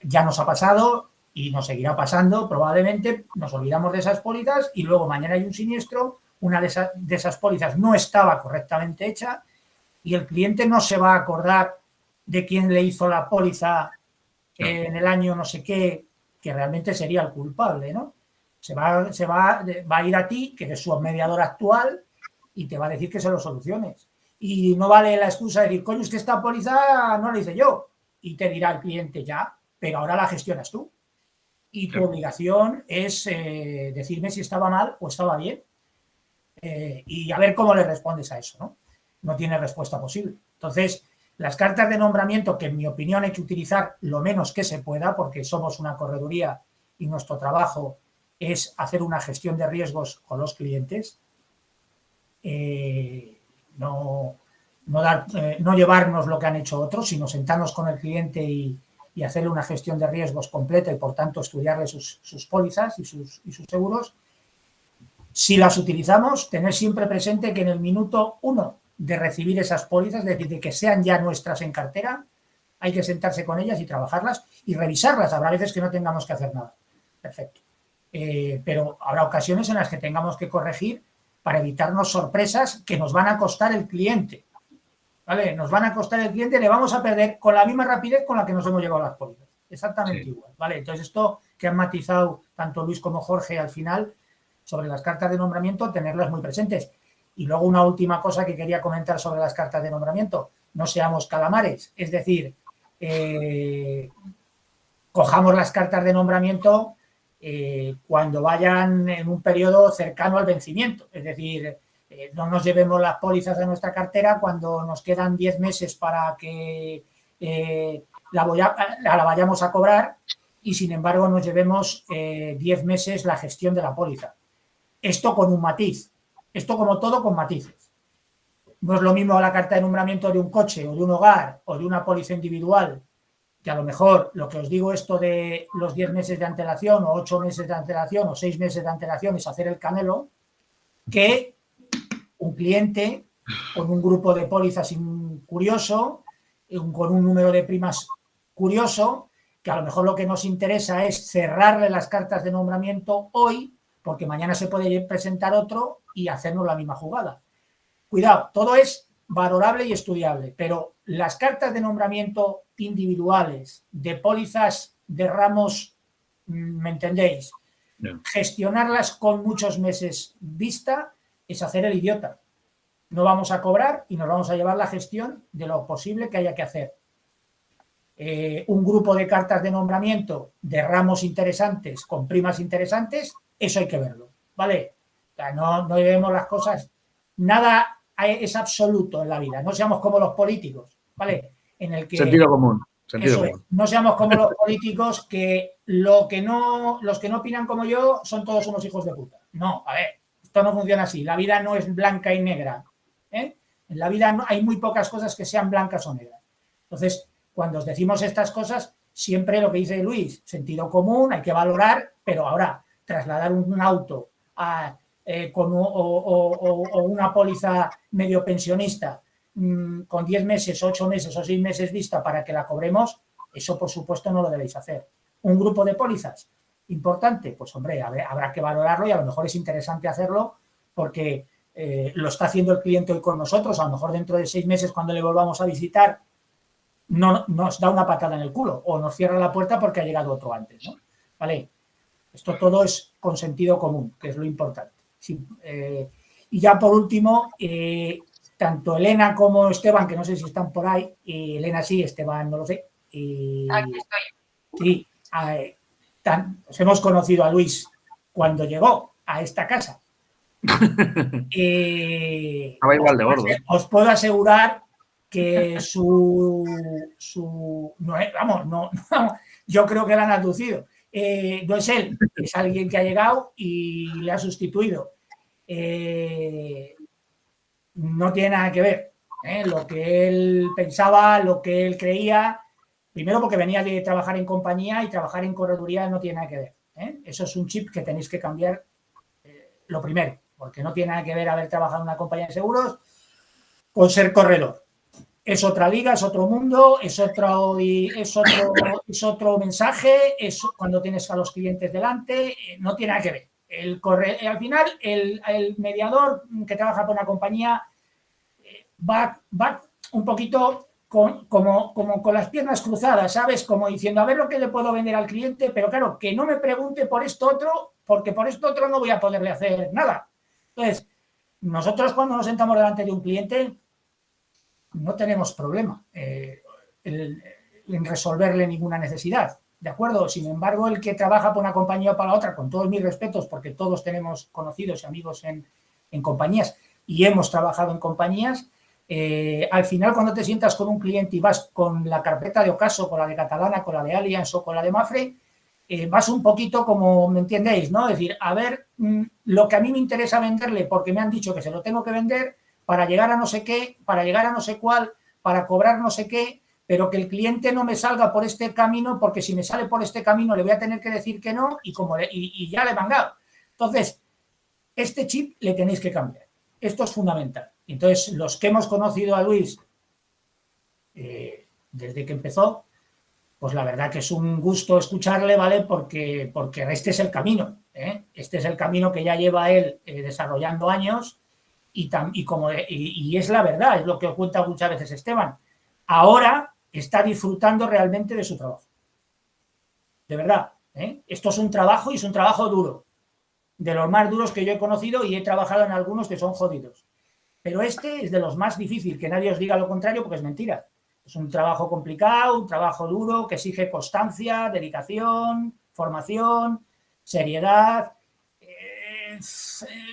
ya nos ha pasado y nos seguirá pasando, probablemente nos olvidamos de esas pólizas y luego mañana hay un siniestro, una de esas pólizas no estaba correctamente hecha y el cliente no se va a acordar de quién le hizo la póliza en el año no sé qué, que realmente sería el culpable, ¿no? Va a ir a ti, que eres su mediador actual, y te va a decir que se lo soluciones. Y no vale la excusa de decir, coño, es que esta póliza no la hice yo. Y te dirá el cliente ya, pero ahora la gestionas tú. Y tu obligación es decirme si estaba mal o estaba bien. Y a ver cómo le respondes a eso, ¿no? No tiene respuesta posible. Entonces, las cartas de nombramiento, que en mi opinión hay que utilizar lo menos que se pueda, porque somos una correduría y nuestro trabajo es hacer una gestión de riesgos con los clientes, no llevarnos lo que han hecho otros, sino sentarnos con el cliente y hacerle una gestión de riesgos completa y, por tanto, estudiarle sus pólizas y sus seguros Si las utilizamos, tener siempre presente que en el minuto 1 de recibir esas pólizas, es decir, de que sean ya nuestras en cartera, hay que sentarse con ellas y trabajarlas y revisarlas. Habrá veces que no tengamos que hacer nada. Perfecto. Pero habrá ocasiones en las que tengamos que corregir para evitarnos sorpresas que nos van a costar el cliente. ¿Vale? Nos van a costar el cliente, le vamos a perder con la misma rapidez con la que nos hemos llevado las pólizas. Exactamente igual. ¿Vale? Entonces, esto que han matizado tanto Luis como Jorge al final sobre las cartas de nombramiento, tenerlas muy presentes. Y luego una última cosa que quería comentar sobre las cartas de nombramiento. No seamos calamares. Es decir, cojamos las cartas de nombramiento cuando vayan en un periodo cercano al vencimiento. Es decir, no nos llevemos las pólizas de nuestra cartera cuando nos quedan 10 meses para que la vayamos a cobrar y, sin embargo, nos llevemos 10 meses la gestión de la póliza. Esto con un matiz. Esto, como todo, con matices. No es lo mismo la carta de nombramiento de un coche o de un hogar o de una póliza individual, que a lo mejor lo que os digo, esto de los 10 meses de antelación o 8 meses de antelación o 6 meses de antelación es hacer el canelo, que un cliente con un grupo de pólizas curioso, con un número de primas curioso, que a lo mejor lo que nos interesa es cerrarle las cartas de nombramiento hoy, porque mañana se puede presentar otro y hacernos la misma jugada. Cuidado, todo es valorable y estudiable, pero las cartas de nombramiento individuales de pólizas de ramos, ¿me entendéis? No. Gestionarlas con muchos meses vista es hacer el idiota. No vamos a cobrar y nos vamos a llevar la gestión de lo posible que haya que hacer. Un grupo de cartas de nombramiento de ramos interesantes con primas interesantes, eso hay que verlo, ¿vale? O sea, no llevemos las cosas, nada es absoluto en la vida, no seamos como los políticos, ¿vale? En el que, sentido común. No seamos como los políticos que los que no opinan como yo son todos unos hijos de puta. No, a ver, esto no funciona así, la vida no es blanca y negra, ¿eh? En la vida hay muy pocas cosas que sean blancas o negras. Entonces, cuando os decimos estas cosas, siempre lo que dice Luis, sentido común, hay que valorar, pero ahora trasladar un auto o una póliza medio pensionista con 10 meses, 8 meses o 6 meses vista para que la cobremos, eso por supuesto no lo debéis hacer. Un grupo de pólizas importante, pues hombre, habrá que valorarlo y a lo mejor es interesante hacerlo porque lo está haciendo el cliente hoy con nosotros, a lo mejor dentro de 6 meses cuando le volvamos a visitar no nos da una patada en el culo o nos cierra la puerta porque ha llegado otro antes, ¿no? ¿Vale? Esto todo es con sentido común, que es lo importante. Sí, y ya por último, tanto Elena como Esteban, que no sé si están por ahí, Elena sí, Esteban no lo sé. Aquí estoy. Sí, os hemos conocido a Luis cuando llegó a esta casa. Igual de gordo. Os puedo asegurar que yo creo que la han aducido. No es él, es alguien que ha llegado y le ha sustituido. No tiene nada que ver. Lo que él pensaba, lo que él creía, primero porque venía de trabajar en compañía y trabajar en correduría no tiene nada que ver. Eso es un chip que tenéis que cambiar lo primero, porque no tiene nada que ver haber trabajado en una compañía de seguros con ser corredor. Es otra liga, es otro mundo, es otro mensaje, es cuando tienes a los clientes delante, no tiene nada que ver. Al final, el mediador que trabaja con una compañía va un poquito como con las piernas cruzadas, ¿sabes? Como diciendo, a ver lo que le puedo vender al cliente, pero claro, que no me pregunte por esto otro, porque por esto otro no voy a poderle hacer nada. Entonces, nosotros cuando nos sentamos delante de un cliente, no tenemos problema en resolverle ninguna necesidad, ¿de acuerdo? Sin embargo, el que trabaja por una compañía o para la otra, con todos mis respetos, porque todos tenemos conocidos y amigos en compañías y hemos trabajado en compañías, al final cuando te sientas con un cliente y vas con la carpeta de Ocaso, con la de Catalana, con la de Allianz o con la de Mapfre, vas un poquito como, ¿me entendéis? ¿No? Es decir, a ver, lo que a mí me interesa venderle porque me han dicho que se lo tengo que vender para llegar a no sé qué, para llegar a no sé cuál, para cobrar no sé qué, pero que el cliente no me salga por este camino, porque si me sale por este camino le voy a tener que decir que no y ya le he mangado. Entonces, este chip le tenéis que cambiar. Esto es fundamental. Entonces, los que hemos conocido a Luis desde que empezó, pues la verdad que es un gusto escucharle, ¿vale? Porque este es el camino, ¿eh? Este es el camino que ya lleva él desarrollando años y es la verdad, es lo que cuenta muchas veces Esteban. Ahora está disfrutando realmente de su trabajo. De verdad, ¿eh? Esto es un trabajo y es un trabajo duro. De los más duros que yo he conocido y he trabajado en algunos que son jodidos. Pero este es de los más difíciles, que nadie os diga lo contrario porque es mentira. Es un trabajo complicado, un trabajo duro que exige constancia, dedicación, formación, seriedad,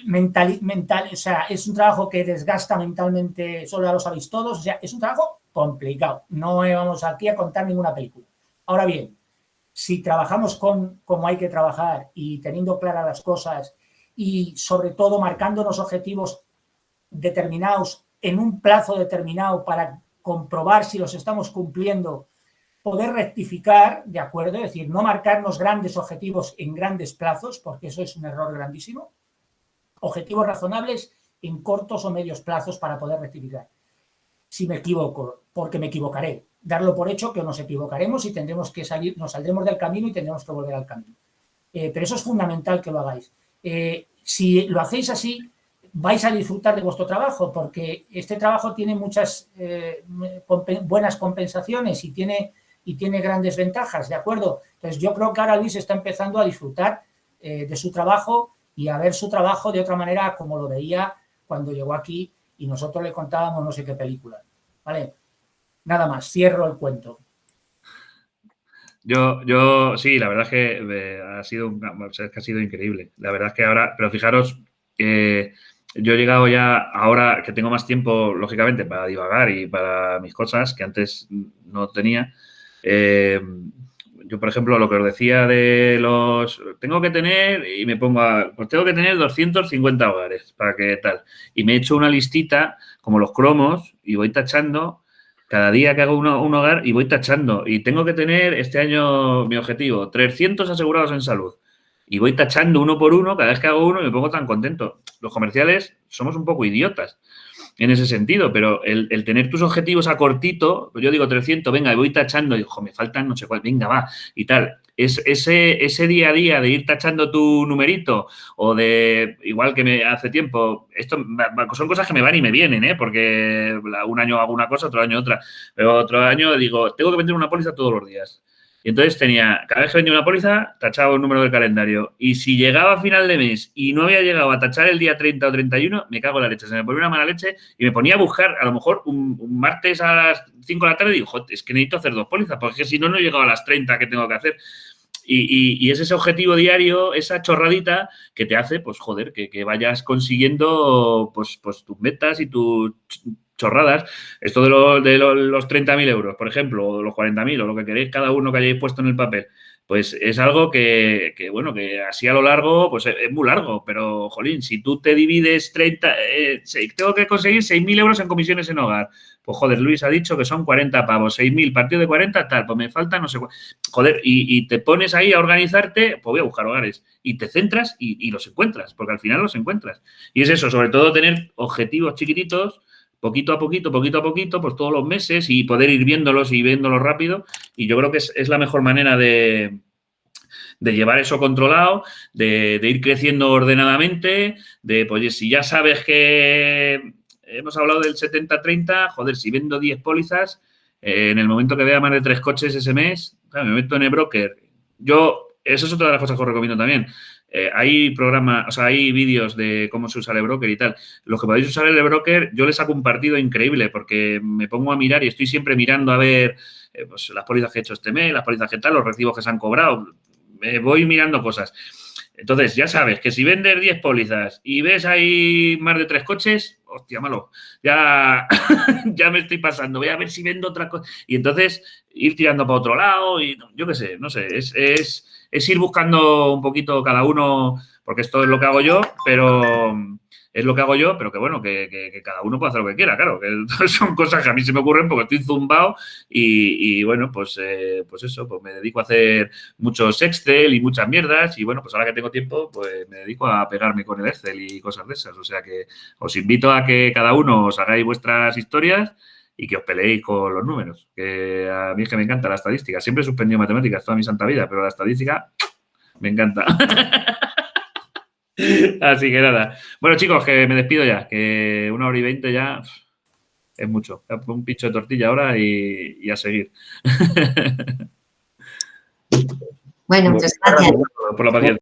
mental, o sea, es un trabajo que desgasta mentalmente, eso ya lo sabéis todos, o sea, es un trabajo complicado. No vamos aquí a contar ninguna película. Ahora bien, si trabajamos como hay que trabajar y teniendo claras las cosas y sobre todo marcándonos objetivos determinados en un plazo determinado para comprobar si los estamos cumpliendo, poder rectificar, ¿de acuerdo? Es decir, no marcarnos grandes objetivos en grandes plazos, porque eso es un error grandísimo. Objetivos razonables en cortos o medios plazos para poder rectificar. Si me equivoco, porque me equivocaré. Darlo por hecho que nos equivocaremos y tendremos que salir, nos saldremos del camino y tendremos que volver al camino. Pero eso es fundamental que lo hagáis. Si lo hacéis así, vais a disfrutar de vuestro trabajo, porque este trabajo tiene muchas buenas compensaciones y tiene grandes ventajas, ¿de acuerdo? Entonces, yo creo que ahora Luis está empezando a disfrutar de su trabajo y a ver su trabajo de otra manera como lo veía cuando llegó aquí y nosotros le contábamos no sé qué película, ¿vale? Nada más, cierro el cuento. Yo sí, la verdad es que ha sido increíble. La verdad es que ahora, pero fijaros, yo he llegado ya, ahora que tengo más tiempo, lógicamente, para divagar y para mis cosas que antes no tenía. Yo, por ejemplo, lo que os decía de tengo que tener, y me pongo pues tengo que tener 250 hogares, para que tal. Y me he hecho una listita, como los cromos, y voy tachando cada día que hago un hogar y voy tachando. Y tengo que tener este año mi objetivo, 300 asegurados en salud. Y voy tachando uno por uno, cada vez que hago uno me pongo tan contento. Los comerciales somos un poco idiotas en ese sentido, pero el tener tus objetivos a cortito, yo digo 300, venga, y voy tachando, y digo, me faltan no sé cuál, venga, va, y tal. Ese día a día de ir tachando tu numerito o de, igual que hace tiempo, esto son cosas que me van y me vienen, porque un año hago una cosa, otro año otra, pero otro año digo, tengo que vender una póliza todos los días. Y entonces cada vez que vendía una póliza, tachaba un número del calendario. Y si llegaba a final de mes y no había llegado a tachar el día 30 o 31, me cago en la leche. Se me ponía una mala leche y me ponía a buscar, a lo mejor, un martes a las 5 de la tarde y digo, joder, es que necesito hacer 2 pólizas, porque si no, no he llegado a las 30 que tengo que hacer. Y es ese objetivo diario, esa chorradita que te hace, pues, joder, que vayas consiguiendo pues tus metas y tus chorradas. Esto de los 30.000 euros, por ejemplo, o los 40.000 o lo que queréis cada uno que hayáis puesto en el papel, pues es algo que así a lo largo, pues es muy largo, pero, jolín, si tú te divides 30, tengo que conseguir 6.000 euros en comisiones en hogar. Pues, joder, Luis ha dicho que son 40 pavos, 6.000 partido de 40, tal, pues me falta no sé cuál. Joder, y te pones ahí a organizarte, pues voy a buscar hogares. Y te centras y los encuentras, porque al final los encuentras. Y es eso, sobre todo tener objetivos chiquititos, poquito a poquito, pues todos los meses y poder ir viéndolos y viéndolos rápido. Y yo creo que es la mejor manera de llevar eso controlado, de ir creciendo ordenadamente, pues si ya sabes que hemos hablado del 70-30, joder, si vendo 10 pólizas, en el momento que vea más de 3 coches ese mes, me meto en el broker. Eso es otra de las cosas que os recomiendo también. Hay programas, o sea, hay vídeos de cómo se usa el broker y tal. Los que podéis usar el broker, yo les saco un partido increíble porque me pongo a mirar y estoy siempre mirando a ver pues, las pólizas que he hecho este mes, las pólizas que tal, los recibos que se han cobrado. Me voy mirando cosas. Entonces, ya sabes que si vendes 10 pólizas y ves ahí más de 3 coches, hostia, malo, ya me estoy pasando. Voy a ver si vendo otra cosa. Y entonces, ir tirando para otro lado y yo qué sé, no sé, es ir buscando un poquito cada uno, porque esto es lo que hago yo, pero es lo que hago yo, pero que bueno, que cada uno puede hacer lo que quiera, claro, que son cosas que a mí se me ocurren porque estoy zumbado y bueno, pues eso, pues me dedico a hacer muchos Excel y muchas mierdas y bueno, pues ahora que tengo tiempo, pues me dedico a pegarme con el Excel y cosas de esas, o sea que os invito a que cada uno os hagáis vuestras historias y que os peleéis con los números, que a mí es que me encanta la estadística. Siempre he suspendido matemáticas toda mi santa vida, pero la estadística me encanta. Así que nada. Bueno, chicos, que me despido ya, que 1 hora y 20 ya es mucho. Un pincho de tortilla ahora y a seguir. Bueno, muchas gracias. Por la paciencia.